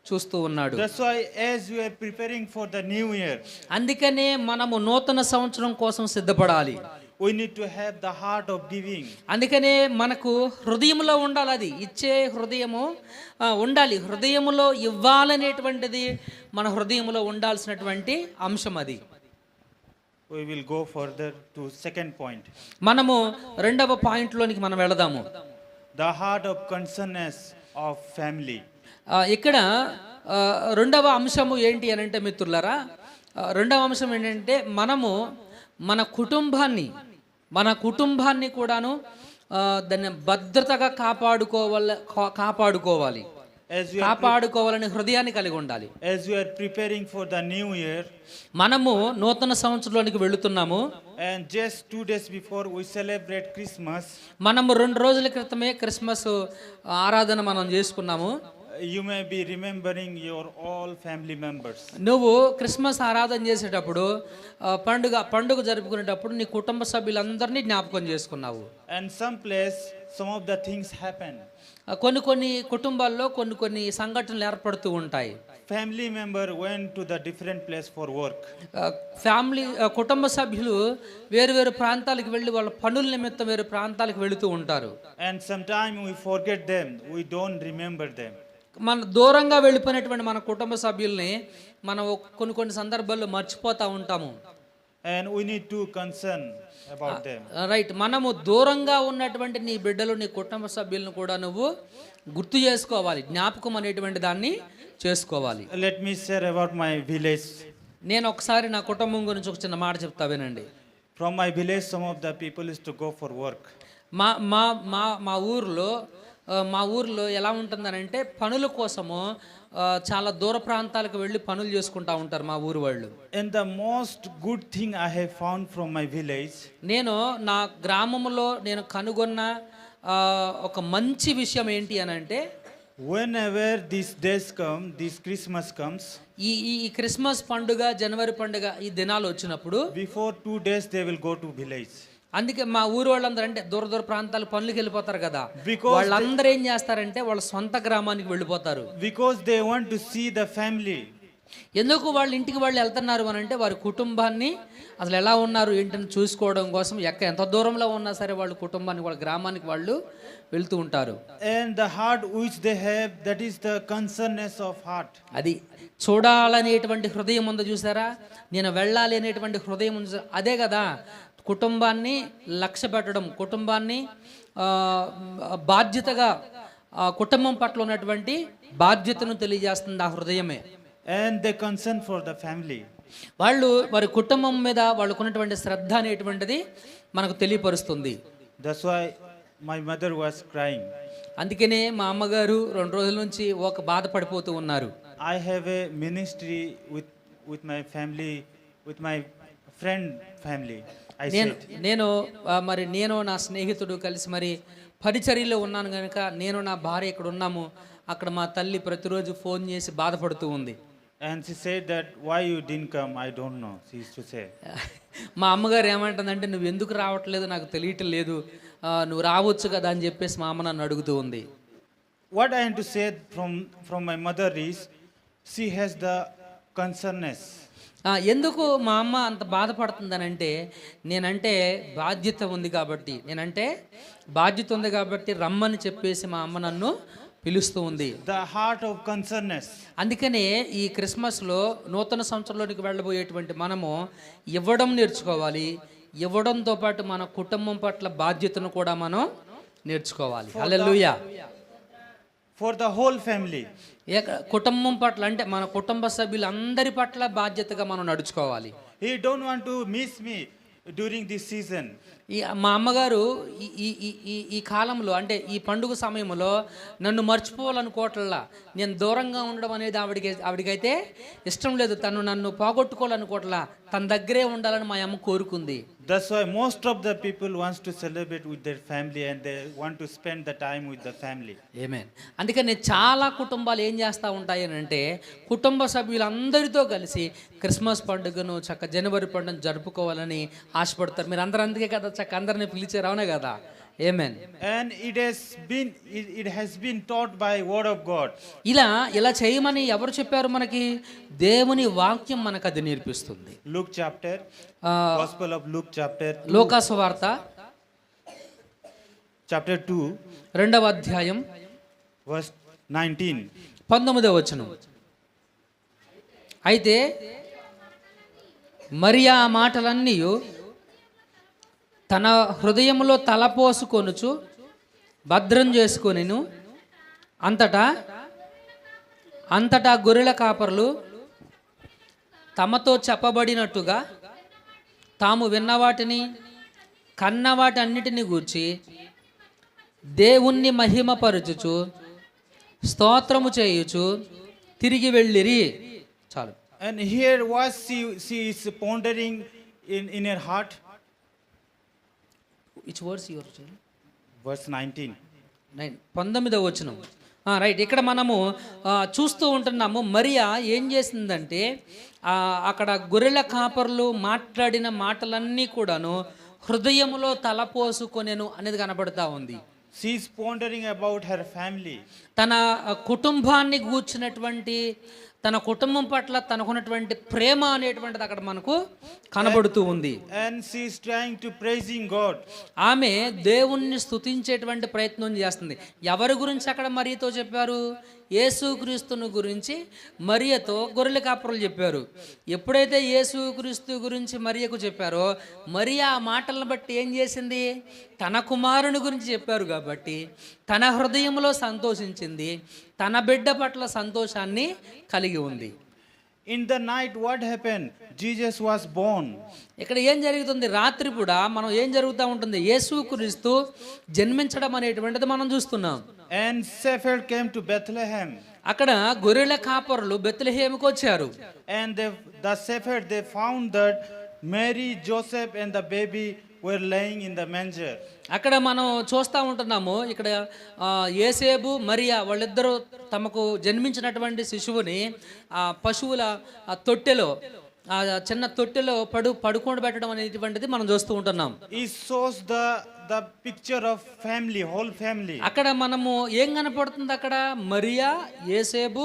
చూస్తూ ఉన్నాడు. That's why as we are preparing for the new year, అందుకనే మనము నూతన సంవత్సరం కోసం సిద్ధపడాలి. we need to have the heart of giving. అందుకనే మనకు హృదయంలో ఉండాలి, అది ఇచ్చే హృదయము ఉండాలి. హృదయములో ఇవ్వాలనేటువంటిది మన హృదయంలో ఉండాల్సినటువంటి అంశం అది. We will go further to second point. మనము రెండవ పాయింట్లోనికి మనం వెళదాము. The heart of concerness of family. ఇక్కడ రెండవ అంశము ఏంటి అని అంటే మిత్రులారా, రెండవ అంశం ఏంటంటే మనము మన కుటుంబాన్ని కూడాను దాన్ని భద్రతగా కాపాడుకోవాలి, కాపాడుకోవాలని హృదయాన్ని కలిగి ఉండాలి. As we are preparing for the new year, మనము నూతన సంవత్సరంలోనికి వెళుతున్నాము. and just 2 days before we celebrate Christmas, మనము 2 రోజుల క్రితమే క్రిస్మస్ ఆరాధన మనం చేసుకున్నాము. you may be remembering your all family members. నువ్వు క్రిస్మస్ ఆరాధన చేసేటప్పుడు, పండుగ జరుపుకునేటప్పుడు నీ కుటుంబ సభ్యులందరినీ జ్ఞాపకం చేసుకున్నావు. And some of the things happen. కొన్ని కుటుంబాల్లో కొన్ని సంఘటనలు ఏర్పడుతూ ఉంటాయి. Family member went to the different place for work. కుటుంబ సభ్యులు వేరు ప్రాంతాలకు వెళ్ళి వాళ్ళ పనుల నిమిత్తం వేరు ప్రాంతాలకు వెళుతూ ఉంటారు. And sometime we forget them, we don't remember them. మన దూరంగా వెళ్ళిపోయినటువంటి మన కుటుంబ సభ్యుల్ని మనం కొన్ని సందర్భాల్లో మర్చిపోతూ ఉంటాము. And we need to concern about them. Right. మనము దూరంగా ఉన్నటువంటి నీ బిడ్డలు, నీ కుటుంబ సభ్యులను కూడా నువ్వు గుర్తు చేసుకోవాలి, జ్ఞాపకం అనేటువంటి దాన్ని చేసుకోవాలి. Let me share about my village. నేను ఒకసారి నా కుటుంబం గురించి ఒక చిన్న మాట చెప్తా వినండి. From my village, some of the people used to go for work. మా ఊర్లో ఎలా ఉంటుందనంటే పనుల కోసము చాలా దూర ప్రాంతాలకు వెళ్ళి పనులు చేసుకుంటా ఉంటారు మా ఊరు వాళ్ళు. And the most good thing I have found from my village, నేను నా గ్రామంలో నేను కనుగొన్న ఒక మంచి విషయం ఏంటి అని అంటే, whenever these days come, this Christmas comes, ఈ క్రిస్మస్ పండుగ, జనవరి పండుగ ఈ దినాలు వచ్చినప్పుడు before 2 days they will go to village. అందుకే మా ఊరు వాళ్ళందరూ అంటే దూర ప్రాంతాలు పనులకు వెళ్ళిపోతారు కదా, వాళ్ళందరూ ఏం చేస్తారంటే వాళ్ళ సొంత గ్రామానికి వెళ్ళిపోతారు. Because they want to see the family. ఎందుకు వాళ్ళ ఇంటికి వాళ్ళు వెళ్తున్నారు అని అంటే వారి కుటుంబాన్ని అసలు ఎలా ఉన్నారు ఏంటని చూసుకోవడం కోసం. ఎంత దూరంలో ఉన్నా సరే వాళ్ళ కుటుంబానికి, వాళ్ళ గ్రామానికి వాళ్ళు వెళ్తూ ఉంటారు. And the heart which they have, that is the concerness of heart. అది చూడాలనేటువంటి హృదయం ఉందో చూసారా, నేను వెళ్ళాలి అనేటువంటి హృదయం ఉంది, అదే కదా కుటుంబాన్ని లక్ష్య పెట్టడం, కుటుంబాన్ని బాధ్యతగా, కుటుంబం పట్ల ఉన్నటువంటి బాధ్యతను తెలియజేస్తుంది ఆ హృదయమే. And they concern for the family. వాళ్ళు వారి కుటుంబం మీద వాళ్ళకు ఉన్నటువంటి శ్రద్ధ అనేటువంటిది మనకు తెలియపరుస్తుంది. That's why my mother was crying. అందుకనే మా అమ్మగారు 2 రోజుల నుంచి ఒక బాధపడిపోతూ ఉన్నారు. I have a ministry with my family, with my friend family. నేను నా స్నేహితుడు కలిసి మరి పరిచర్యలో ఉన్నాను కనుక నేను నా భార్య ఇక్కడ ఉన్నాము. అక్కడ మా తల్లి ప్రతిరోజు ఫోన్ చేసి బాధపడుతూ ఉంది. And she said that why you didn't come, I don't know, she used to say. మా అమ్మగారు ఏమంటుందంటే, నువ్వు ఎందుకు రావట్లేదు నాకు తెలియటం లేదు, నువ్వు రావచ్చు కదా అని చెప్పేసి మా అమ్మ నన్ను అడుగుతూ ఉంది. What I want to say from my mother is, she has the concerness. ఎందుకు మా అమ్మ అంత బాధపడుతుందనంటే, నేనంటే బాధ్యత ఉంది కాబట్టి రమ్మని చెప్పేసి మా అమ్మ నన్ను పిలుస్తూ ఉంది. The heart of concerness. అందుకనే ఈ క్రిస్మస్లో నూతన సంవత్సరంలోనికి వెళ్ళబోయేటువంటి మనము ఇవ్వడం నేర్చుకోవాలి. ఇవ్వడంతో పాటు మన కుటుంబం పట్ల బాధ్యతను కూడా మనం నేర్చుకోవాలి. హల్లెలూయా. For the whole family. కుటుంబం పట్ల అంటే మన కుటుంబ సభ్యులందరి పట్ల బాధ్యతగా మనం నడుచుకోవాలి. He don't want to miss me during this season. మా అమ్మగారు ఈ కాలంలో అంటే ఈ పండుగ సమయంలో నన్ను మర్చిపోవాలనుకోవట్లా. నేను దూరంగా ఉండడం అనేది ఆవిడకైతే ఇష్టం లేదు. తను నన్ను పోగొట్టుకోవాలనుకోవట్లా. తన దగ్గరే ఉండాలని మా అమ్మ కోరుకుంది. That's why most of the people wants to celebrate with their family and they want to spend the time with the family. ఆమేన్. అందుకని చాలా కుటుంబాలు ఏం చేస్తూ ఉంటాయి అంటే కుటుంబ సభ్యులందరితో కలిసి క్రిస్మస్ పండుగను జనవరి పండుగను జరుపుకోవాలని ఆశపడతారు. మీరు అందరూ అందుకే కదా అందరిని పిలిచారు, అవునా కదా? ఆమేన్. And it has been taught by word of God. ఇలా చేయమని ఎవరు చెప్పారు మనకి? దేవుని వాక్యం మనకు అది నేర్పిస్తుంది. Luke chapter, Gospel of Luke chapter, లూకా సువార్త chapter 2, 2వ అధ్యాయం verse 19. 19వ వచనం. అయితే మరియా ఆ మాటలన్నీ తన హృదయంలో తలపోసుకొనుచు భద్రం చేసుకొనిను. అంతటా గొర్రెల కాపరులు తమతో చెప్పబడినట్టుగా తాము విన్నవాటిని కన్నవాటి అన్నిటిని గూర్చి దేవుణ్ణి మహిమపరచుచు స్తోత్రము చేయుచు తిరిగి వెళ్ళిరి. చాలు. And here was she is pondering in her heart. Which verse you are saying? Verse 19. 19వ వచనం. రైట్. ఇక్కడ మనము చూస్తూ ఉంటున్నాము మరియా ఏం చేసిందంటే అక్కడ గొర్రెల కాపర్లు మాట్లాడిన మాటలన్నీ కూడాను హృదయములో తలపోసుకొనెను అనేది కనబడతా ఉంది. She is pondering about her family. తన కుటుంబాన్ని గూర్చినటువంటి తన కుటుంబం పట్ల తనకున్నటువంటి ప్రేమ అనేటువంటిది అక్కడ మనకు కనబడుతూ ఉంది. And she is trying to praising God. ఆమె దేవుణ్ణి స్తుతించేటువంటి ప్రయత్నం చేస్తుంది. ఎవరి గురించి అక్కడ మరియతో చెప్పారు? యేసుక్రీస్తును గురించి మరియతో గొర్రెల కాపరులు చెప్పారు. ఎప్పుడైతే యేసుక్రీస్తు గురించి మరియకు చెప్పారో మరియా ఆ మాటలను బట్టి ఏం చేసింది? తన కుమారుని గురించి చెప్పారు కాబట్టి తన హృదయంలో సంతోషించింది. తన బిడ్డ పట్ల సంతోషాన్ని కలిగి ఉంది. In the night what happened? Jesus was born. ఇక్కడ ఏం జరుగుతుంది? రాత్రి కూడా మనం ఏం జరుగుతూ ఉంటుంది? యేసుక్రీస్తు జన్మించడం అనేటువంటిది మనం చూస్తున్నాం. And shepherds came to Bethlehem. అక్కడ గొర్రెల కాపరులు బెత్లెహేముకు వచ్చారు. And the shepherds they found that Mary, Joseph and the baby were laying in the manger. అక్కడ మనం చూస్తూ ఉంటున్నాము. ఇక్కడ యేసేబు మరియా వాళ్ళిద్దరూ తమకు జన్మించినటువంటి శిశువుని పశువుల తొట్టెలో చిన్న తొట్టెలో పడుకోండి పెట్టడం అనేటువంటిది మనం చూస్తూ ఉంటున్నాం. It shows the picture of family, whole family. అక్కడ మనము ఏం కనపడుతుంది? అక్కడ మరియా, యేసేబు,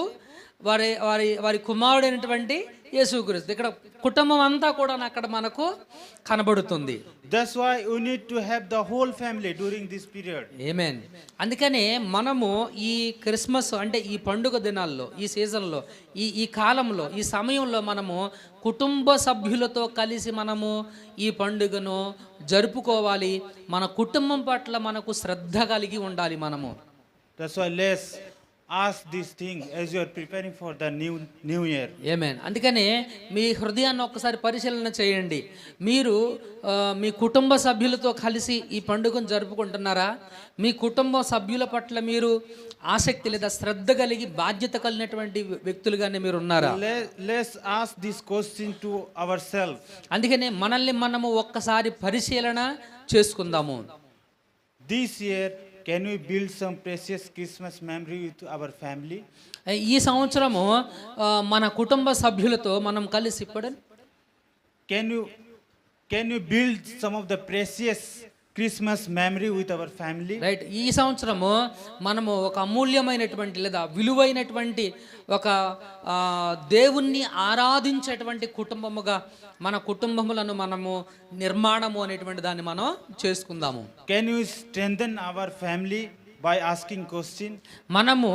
వారి కుమారుడైనటువంటి యేసుక్రీస్తు. ఇక్కడ కుటుంబం అంతా కూడా అక్కడ మనకు కనబడుతుంది. That's why you need to have the whole family during this period. ఆమేన్. అందుకనే మనము ఈ క్రిస్మస్ అంటే ఈ పండుగ దినాల్లో, ఈ సీజన్లో, ఈ కాలంలో, ఈ సమయంలో మనము కుటుంబ సభ్యులతో కలిసి మనము ఈ పండుగను జరుపుకోవాలి. మన కుటుంబం పట్ల మనకు శ్రద్ధ కలిగి ఉండాలి మనము. That's why let's ask this thing as you are preparing for the new year. ఆమేన్. అందుకనే మీ హృదయాన్ని ఒక్కసారి పరిశీలన చేయండి. మీరు మీ కుటుంబ సభ్యులతో కలిసి ఈ పండుగను జరుపుకుంటున్నారా? మీ కుటుంబ సభ్యుల పట్ల మీరు ఆసక్తి లేదా శ్రద్ధ కలిగి బాధ్యత కలిగినటువంటి వ్యక్తులుగానే మీరు ఉన్నారా? Let's ask this question to ourselves. అందుకనే మనల్ని మనము ఒక్కసారి పరిశీలన చేసుకుందాము. This year can we build some precious Christmas memory with our family? ఈ సంవత్సరము మన కుటుంబ సభ్యులతో మనం కలిసి Can you build some of the precious Christmas memory with our family. Right. ఈ సంవత్సరము మనము ఒక అమూల్యమైనటువంటి లేదా విలువైనటువంటి ఒక దేవుణ్ణి ఆరాధించేటువంటి కుటుంబముగా మన కుటుంబములను మనము నిర్మాణము అనేటువంటి దాన్ని మనం చేసుకుందాము. Can you strengthen our family by asking question? మనము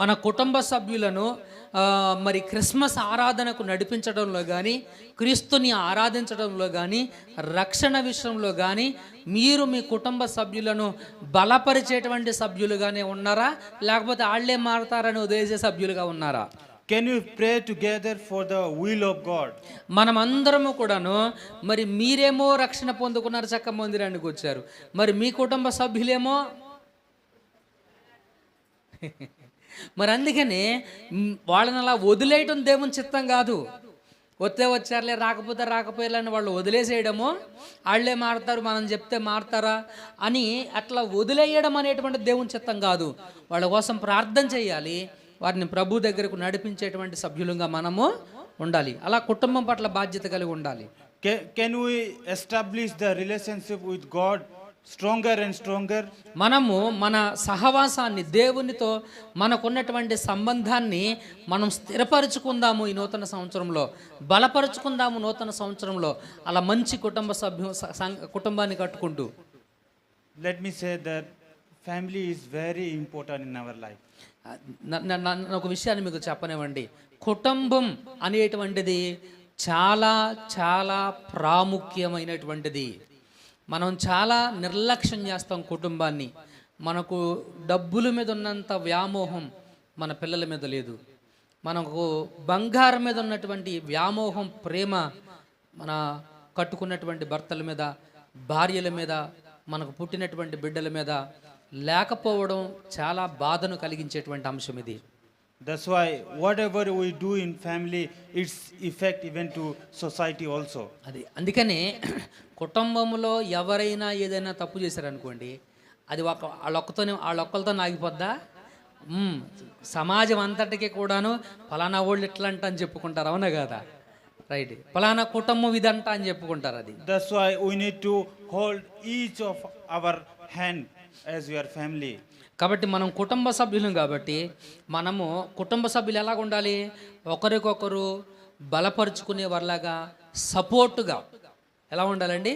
మన కుటుంబ సభ్యులను మరి క్రిస్మస్ ఆరాధనకు నడిపించడంలో కానీ, క్రీస్తుని ఆరాధించడంలో కానీ, రక్షణ విషయంలో కానీ మీరు మీ కుటుంబ సభ్యులను బలపరిచేటువంటి సభ్యులుగానే ఉన్నారా, లేకపోతే వాళ్ళే మారతారని వదిలేసే సభ్యులుగా ఉన్నారా? Can you pray together for the will of God? మనమందరము కూడాను మరి మీరేమో రక్షణ పొందుకున్నారు, చక్క మందిరానికి వచ్చారు, మరి మీ కుటుంబ సభ్యులేమో మరి అందుకని వాళ్ళని అలా వదిలేయటం దేవుని చిత్తం కాదు. వస్తే వచ్చారులే, రాకపోతే రాకపోయాలని వాళ్ళు వదిలేసేయడము, వాళ్ళే మారుతారు మనం చెప్తే మారుతారా అని అట్లా వదిలేయడం అనేటువంటి దేవుని చిత్తం కాదు. వాళ్ళ కోసం ప్రార్థన చేయాలి, వారిని ప్రభు దగ్గరకు నడిపించేటువంటి సభ్యులుగా మనము ఉండాలి. అలా కుటుంబం పట్ల బాధ్యత కలిగి ఉండాలి. Can we establish the relationship with God stronger and stronger? మనము మన సహవాసాన్ని దేవునితో మనకున్నటువంటి సంబంధాన్ని మనం స్థిరపరచుకుందాము ఈ నూతన సంవత్సరంలో, బలపరుచుకుందాము నూతన సంవత్సరంలో. అలా మంచి కుటుంబాన్ని కట్టుకుంటూ. Let me say that family is very important in our life. ఒక విషయాన్ని మీకు చెప్పనివ్వండి. కుటుంబం అనేటువంటిది చాలా చాలా ప్రాముఖ్యమైనటువంటిది. మనం చాలా నిర్లక్ష్యం చేస్తాం కుటుంబాన్ని. మనకు డబ్బుల మీద ఉన్నంత వ్యామోహం మన పిల్లల మీద లేదు. మనకు బంగారం మీద ఉన్నటువంటి వ్యామోహం, ప్రేమ మన కట్టుకున్నటువంటి భర్తల మీద, భార్యల మీద, మనకు పుట్టినటువంటి బిడ్డల మీద లేకపోవడం చాలా బాధను కలిగించేటువంటి అంశం ఇది. That's why whatever we do in family, it's effect even to society also. అది అందుకనే కుటుంబంలో ఎవరైనా ఏదైనా తప్పు చేశారనుకోండి, అది వాళ్ళొక్కరితో ఆగిపోద్దా? సమాజం అంతటికి కూడాను ఫలానా వాళ్ళు ఇట్లా అంట అని చెప్పుకుంటారు, అవునా కదా? రైట్. ఫలానా కుటుంబం ఇదంట అని చెప్పుకుంటారు. అది That's why we need to hold each of our hand as we are family. కాబట్టి మనం కుటుంబ సభ్యులం కాబట్టి మనము కుటుంబ సభ్యులు ఎలాగ ఉండాలి? ఒకరికొకరు బలపరుచుకునే వాళ్ళగా, సపోర్టుగా ఎలా ఉండాలండి?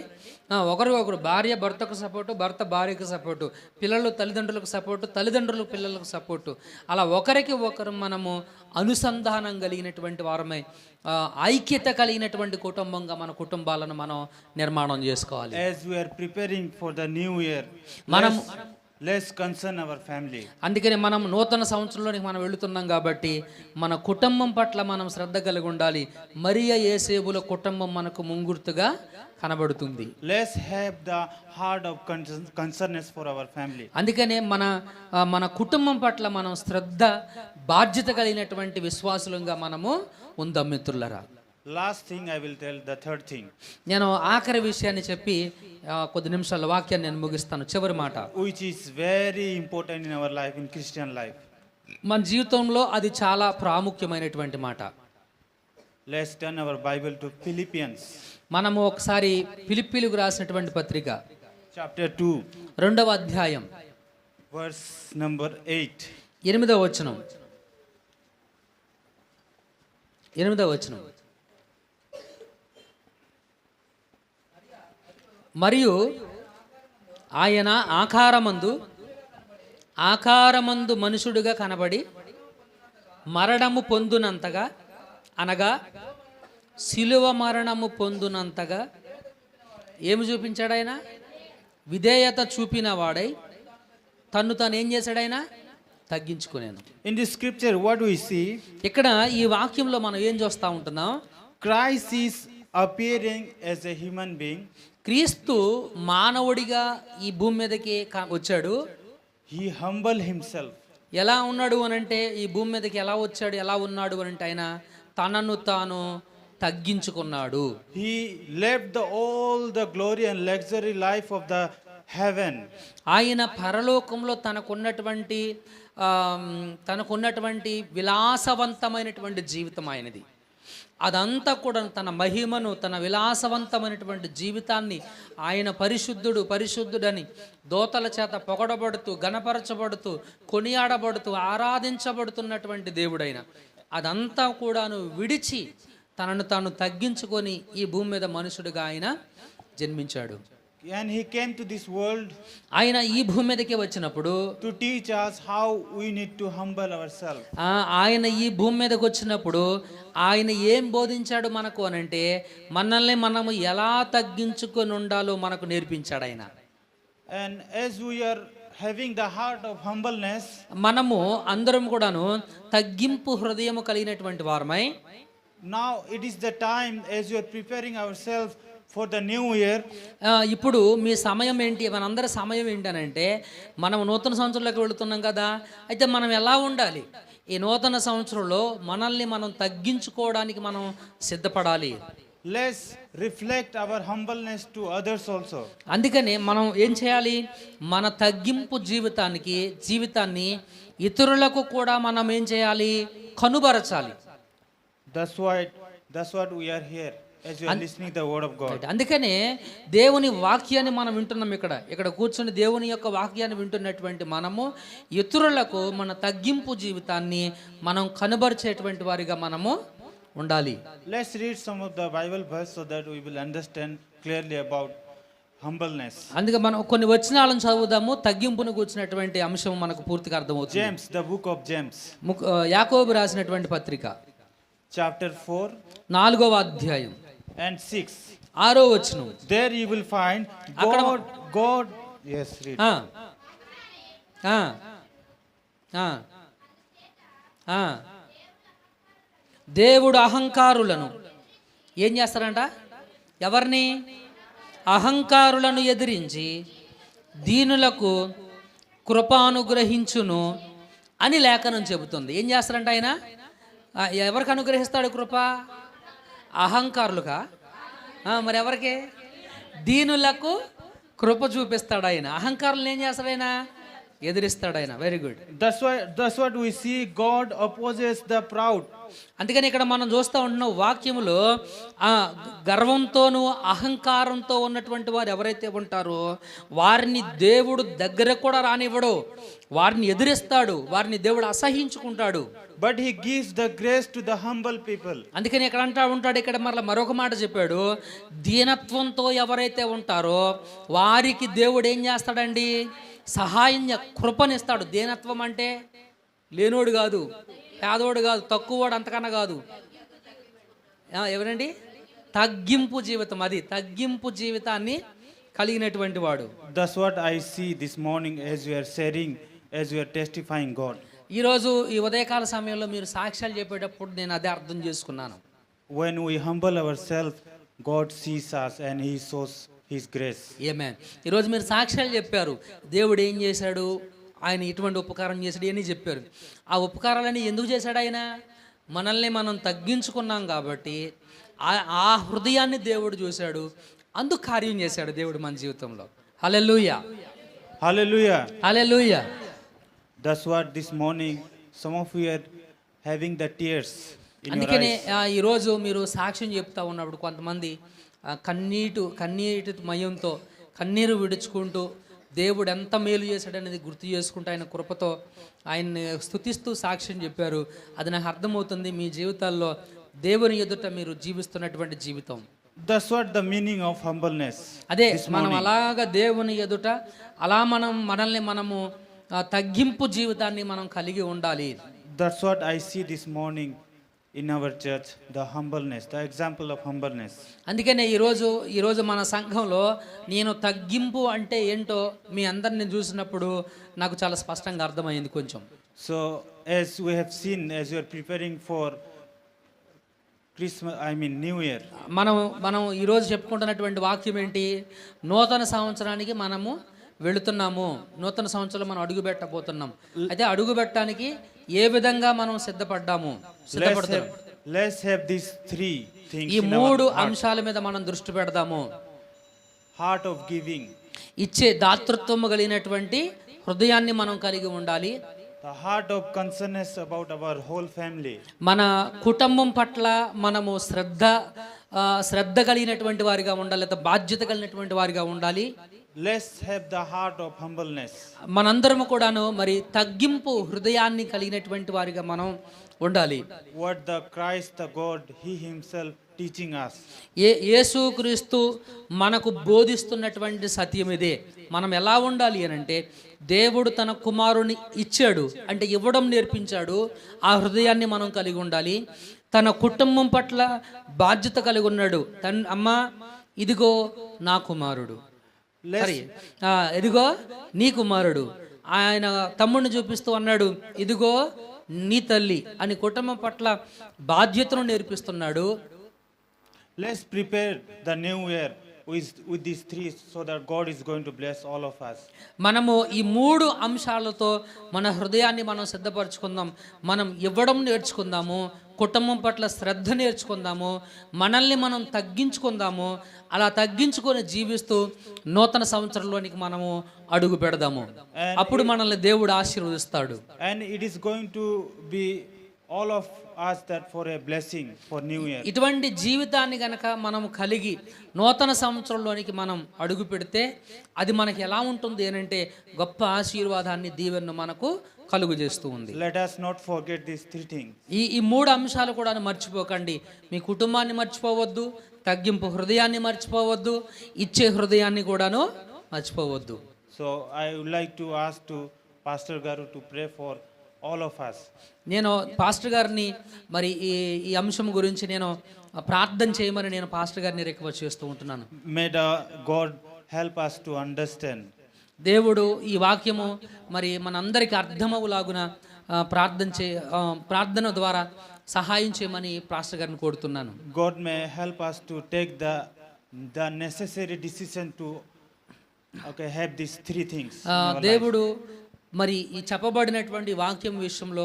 ఒకరికొకరు, భార్య భర్తకు సపోర్టు, భర్త భార్యకు సపోర్టు, పిల్లలు తల్లిదండ్రులకు సపోర్టు, తల్లిదండ్రులు పిల్లలకు సపోర్టు. అలా ఒకరికి ఒకరు మనము అనుసంధానం కలిగినటువంటి వారమై, ఐక్యత కలిగినటువంటి కుటుంబంగా మన కుటుంబాలను మనం నిర్మాణం చేసుకోవాలి. As we are preparing for the new year, మనం let's concern our family. అందుకని మనం నూతన సంవత్సరంలోనికి మనం వెళుతున్నాం కాబట్టి మన కుటుంబం పట్ల మనం శ్రద్ధ కలిగి ఉండాలి. మరియా యేసేబుల కుటుంబం మనకు ముంగుర్తుగా కనబడుతుంది. Let's have the heart of concerness for our family. అందుకనే మన కుటుంబం పట్ల మనం శ్రద్ధ, బాధ్యత కలిగినటువంటి విశ్వాసులుగా మనము ఉందాం మిత్రులారా. Last thing I will tell, the third thing. నేను ఆఖరి విషయాన్ని చెప్పి కొద్ది నిమిషాల వాక్యాన్ని నేను ముగిస్తాను. చివరి మాట, which is very important in our life, in Christian life. మన జీవితంలో అది చాలా ప్రాముఖ్యమైనటువంటి మాట. Let's turn our Bible to Philippians. మనము ఒకసారి ఫిలిప్పీలకు రాసినటువంటి పత్రిక chapter 2, 2వ అధ్యాయం verse number 8. 8వ వచనం. 8వ వచనం. మరియు ఆయన ఆకారమందు మనుషుడుగా కనబడి మరణము పొందునంతగా, అనగా శిలువ మరణము పొందునంతగా ఏమి చూపించాడు ఆయన? విధేయత చూపిన వాడై తను ఏం చేశాడు? ఆయన తగ్గించుకునేను. In this scripture what we see? ఇక్కడ ఈ వాక్యంలో మనం ఏం చూస్తూ ఉంటున్నాం? Christ is appearing as a human being. క్రీస్తు మానవుడిగా ఈ భూమి మీదకి వచ్చాడు. He humbled himself. ఎలా ఉన్నాడు అనంటే, ఈ భూమి మీదకి ఎలా వచ్చాడు, ఎలా ఉన్నాడు అనంటే ఆయన తనను తాను తగ్గించుకున్నాడు. He left all the glory and luxury life of the heaven. ఆయన పరలోకంలో తనకున్నటువంటి విలాసవంతమైనటువంటి జీవితం ఆయనది. అదంతా కూడా తన మహిమను, తన విలాసవంతమైనటువంటి జీవితాన్ని ఆయన పరిశుద్ధుడు పరిశుద్ధుడని దోతల చేత పొగడబడుతూ, గణపరచబడుతూ, కొనియాడబడుతూ, ఆరాధించబడుతున్నటువంటి దేవుడైన అదంతా కూడాను విడిచి తనను తాను తగ్గించుకొని ఈ భూమి మీద మనుషుడిగా ఆయన జన్మించాడు. And he came to this world ఆయన ఈ భూమి మీదకి వచ్చినప్పుడు to teach us how we need to humble ourselves. ఆయన ఈ భూమి మీదకి వచ్చినప్పుడు ఆయన ఏం బోధించాడు మనకు అనంటే, మనల్ని మనము ఎలా తగ్గించుకొని ఉండాలో మనకు నేర్పించాడు ఆయన. And as we are having the heart of humbleness, మనము అందరం కూడాను తగ్గింపు హృదయము కలిగినటువంటి వారమై, now it is the time as we are preparing ourselves for the new year. ఇప్పుడు మీ సమయం ఏంటి, మనందరి సమయం ఏంటనంటే, మనం నూతన సంవత్సరంలోకి వెళుతున్నాం కదా. అయితే మనం ఎలా ఉండాలి? ఈ నూతన సంవత్సరంలో మనల్ని మనం తగ్గించుకోవడానికి మనం సిద్ధపడాలి. Let's reflect our humbleness to others also. అందుకని మనం ఏం చేయాలి? మన తగ్గింపు జీవితాన్ని ఇతరులకు కూడా మనం ఏం చేయాలి? కనుబరచాలి. That's what we are here as you are listening the word of God. అందుకనే దేవుని వాక్యాన్ని మనం వింటున్నాం. ఇక్కడ కూర్చొని దేవుని యొక్క వాక్యాన్ని వింటున్నటువంటి మనము ఇతరులకు మన తగ్గింపు జీవితాన్ని మనం కనబరిచేటువంటి వారిగా మనము ఉండాలి. Let's read some of the Bible verse so that we will understand clearly about humbleness. అందుకే మనం కొన్ని వచనాలను చదువుదాము. తగ్గింపును కూర్చున్నటువంటి అంశం మనకు పూర్తిగా అర్థమవుతుంది. James, the book of James, యాకోబు రాసినటువంటి పత్రిక chapter 4 4వ అధ్యాయం and 6. 6వ వచనం. There you will find God. Yes, read. దేవుడు అహంకారులను ఏం చేస్తారంట? ఎవరిని? అహంకారులను ఎదిరించి దీనులకు కృపానుగ్రహించును అని లేఖనం చెబుతుంది. ఏం చేస్తారంట ఆయన? ఎవరికి అనుగ్రహిస్తాడు కృప? అహంకారులుగా. మరి ఎవరికి? దీనులకు కృప చూపిస్తాడు ఆయన. అహంకారులను ఏం చేస్తాడు ఆయన? ఎదిరిస్తాడు ఆయన. Very good. That's what we see. God opposes the proud. అందుకని ఇక్కడ మనం చూస్తూ ఉంటున్నాం వాక్యములో, గర్వంతోనూ అహంకారంతో ఉన్నటువంటి వారు ఎవరైతే ఉంటారో వారిని దేవుడు దగ్గర కూడా రానివ్వడు. వారిని ఎదిరిస్తాడు. వారిని దేవుడు అసహించుకుంటాడు. But he gives the grace to the humble people. అందుకని ఇక్కడ అంటా ఉంటాడు. ఇక్కడ మరొక మాట చెప్పాడు. దీనత్వంతో ఎవరైతే ఉంటారో వారికి దేవుడు ఏం చేస్తాడండి? సహాయం, కృపనిస్తాడు. దీనత్వం అంటే లేనోడు కాదు, పేదోడు కాదు, తక్కువవాడు, అంతకన్నా కాదు. ఎవరండి? తగ్గింపు జీవితం. అది తగ్గింపు జీవితాన్ని కలిగినటువంటి వాడు. That's what I see this morning as you are sharing, as you are testifying God. ఈరోజు ఈ ఉదయకాల సమయంలో మీరు సాక్ష్యాలు చెప్పేటప్పుడు నేను అదే అర్థం చేసుకున్నాను. When we humble ourselves, God sees us and he shows his grace. ఆమేన్. ఈరోజు మీరు సాక్ష్యాలు చెప్పారు. దేవుడు ఏం చేశాడు, ఆయన ఇటువంటి ఉపకారం చేశాడు అని చెప్పారు. ఆ ఉపకారాలని ఎందుకు చేశాడు ఆయన? మనల్ని మనం తగ్గించుకున్నాం కాబట్టి ఆ హృదయాన్ని దేవుడు చూశాడు. అందుకు కార్యం చేశాడు దేవుడు మన జీవితంలో. హల్లెలూయా, Hallelujah. Hallelujah. That's what this morning some of you are having the tears in your అందుకనే eyes. ఈరోజు మీరు సాక్ష్యం చెప్తా ఉన్నప్పుడు కొంతమంది కన్నీటి మయంతో కన్నీరు విడుచుకుంటూ దేవుడు ఎంత మేలు చేశాడనేది గుర్తు చేసుకుంటూ ఆయన కృపతో ఆయన్ని స్తుతిస్తూ సాక్ష్యం చెప్పారు. అది నాకు అర్థమవుతుంది. మీ జీవితాల్లో దేవుని ఎదుట మీరు జీవిస్తున్నటువంటి జీవితం. That's what the meaning of humbleness. అదే మనం అలాగా దేవుని ఎదుట అలా మనల్ని మనము తగ్గింపు జీవితాన్ని మనం కలిగి ఉండాలి. That's what I see this morning in our church, the humbleness, the example of humbleness. అందుకనే ఈరోజు మన సంఘంలో నేను తగ్గింపు అంటే ఏంటో మీ అందరిని చూసినప్పుడు నాకు చాలా స్పష్టంగా అర్థమైంది కొంచెం. So as we have seen, as you are preparing for Christmas, New Year. మనం ఈరోజు చెప్పుకుంటున్నటువంటి వాక్యం ఏంటి? నూతన సంవత్సరానికి మనము వెళుతున్నాము. నూతన సంవత్సరంలో మనం అడుగు పెట్టబోతున్నాం. అయితే అడుగు పెట్టడానికి ఏ విధంగా మనం సిద్ధపడుతున్నాం? Let's have these three things. ఈ 3 అంశాల మీద మనం దృష్టి పెడదాము. Heart of giving, ఇచ్చే దాతృత్వము కలిగినటువంటి హృదయాన్ని మనం కలిగి ఉండాలి. the heart of concerness about our whole family. మన కుటుంబం పట్ల మనము శ్రద్ధ కలిగినటువంటి వారిగా ఉండాలి, లేదా బాధ్యత కలిగినటువంటి వారిగా ఉండాలి. Let's have the heart of humbleness. మనందరము కూడాను మరి తగ్గింపు హృదయాన్ని కలిగినటువంటి వారిగా మనం ఉండాలి. What the Christ, the God, He Himself teaching us. యేసుక్రీస్తు మనకు బోధిస్తున్నటువంటి సత్యం ఇదే. మనం ఎలా ఉండాలి అని అంటే, దేవుడు తన కుమారుని ఇచ్చాడు అంటే ఇవ్వడం నేర్పించాడు. ఆ హృదయాన్ని మనం కలిగి ఉండాలి. తన కుటుంబం పట్ల బాధ్యత కలిగి ఉన్నాడు. అమ్మా ఇదిగో నా కుమారుడు, ఇదిగో నీ కుమారుడు. ఆయన తమ్ముడిని చూపిస్తూ అన్నాడు, ఇదిగో నీ తల్లి అని కుటుంబం పట్ల బాధ్యతను నేర్పిస్తున్నాడు. Let's prepare the new year with these three so that God is going to bless all of us. మనము ఈ 3 అంశాలతో మన హృదయాన్ని మనం సిద్ధపరచుకుందాం. మనం ఇవ్వడం నేర్చుకుందాము, కుటుంబం పట్ల శ్రద్ధ నేర్చుకుందాము, మనల్ని మనం తగ్గించుకుందాము. అలా తగ్గించుకొని జీవిస్తూ నూతన సంవత్సరంలోనికి మనము అడుగు పెడదాము. అప్పుడు మనల్ని దేవుడు ఆశీర్వదిస్తాడు. And it is going to be all of us that for a blessing for new year. ఇటువంటి జీవితాన్ని గనక మనం కలిగి నూతన సంవత్సరంలోనికి మనం అడుగు పెడితే అది మనకి ఎలా ఉంటుంది అంటే గొప్ప ఆశీర్వాదాన్ని, దీవెనను మనకు కలుగు చేస్తూ ఉంది. Let us not forget these three things. ఈ 3 అంశాలు కూడా మర్చిపోకండి. మీ కుటుంబాన్ని మర్చిపోవద్దు, తగ్గింపు హృదయాన్ని మర్చిపోవద్దు, ఇచ్చే హృదయాన్ని కూడాను మర్చిపోవద్దు. So I would like to ask to Pastor Garu to pray for all of us. నేను పాస్టర్ గారిని మరి ఈ అంశం గురించి నేను ప్రార్థన చేయమని నేను పాస్టర్ గారిని రిక్వెస్ట్ చేస్తూ ఉంటున్నాను. May the God help us to understand. దేవుడు ఈ వాక్యము మరి మనందరికీ అర్థమవులాగున ప్రార్థన ద్వారా సహాయం చేయమని పాస్టర్ గారిని కోరుతున్నాను. God may help us to take the necessary decision to have these three things. దేవుడు మరి ఈ చెప్పబడినటువంటి వాక్యం విషయంలో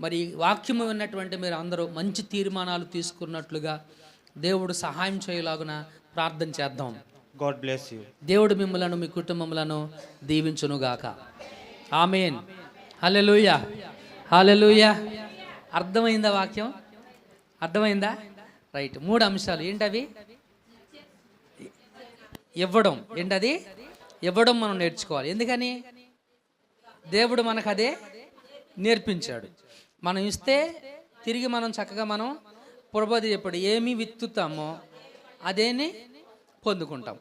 మరి వాక్యము విన్నటువంటి మీరు అందరూ మంచి తీర్మానాలు తీసుకున్నట్లుగా దేవుడు సహాయం చేయలాగున ప్రార్థన చేద్దాం. God bless you. దేవుడు మిమ్మలను మీ కుటుంబములను దీవించునుగాక. ఆమేన్. హల్లెలూయా, హల్లెలూయా. అర్థమైందా వాక్యం? అర్థమైందా? రైట్. 3 అంశాలు ఏంటవి? ఇవ్వడం. ఏంటది? ఇవ్వడం మనం నేర్చుకోవాలి. ఎందుకని? దేవుడు మనకు అదే నేర్పించాడు. మనం ఇస్తే తిరిగి మనం చక్కగా మనం ప్రభువు చెప్పాడు, ఏమి విత్తుతామో అదేని పొందుకుంటాం.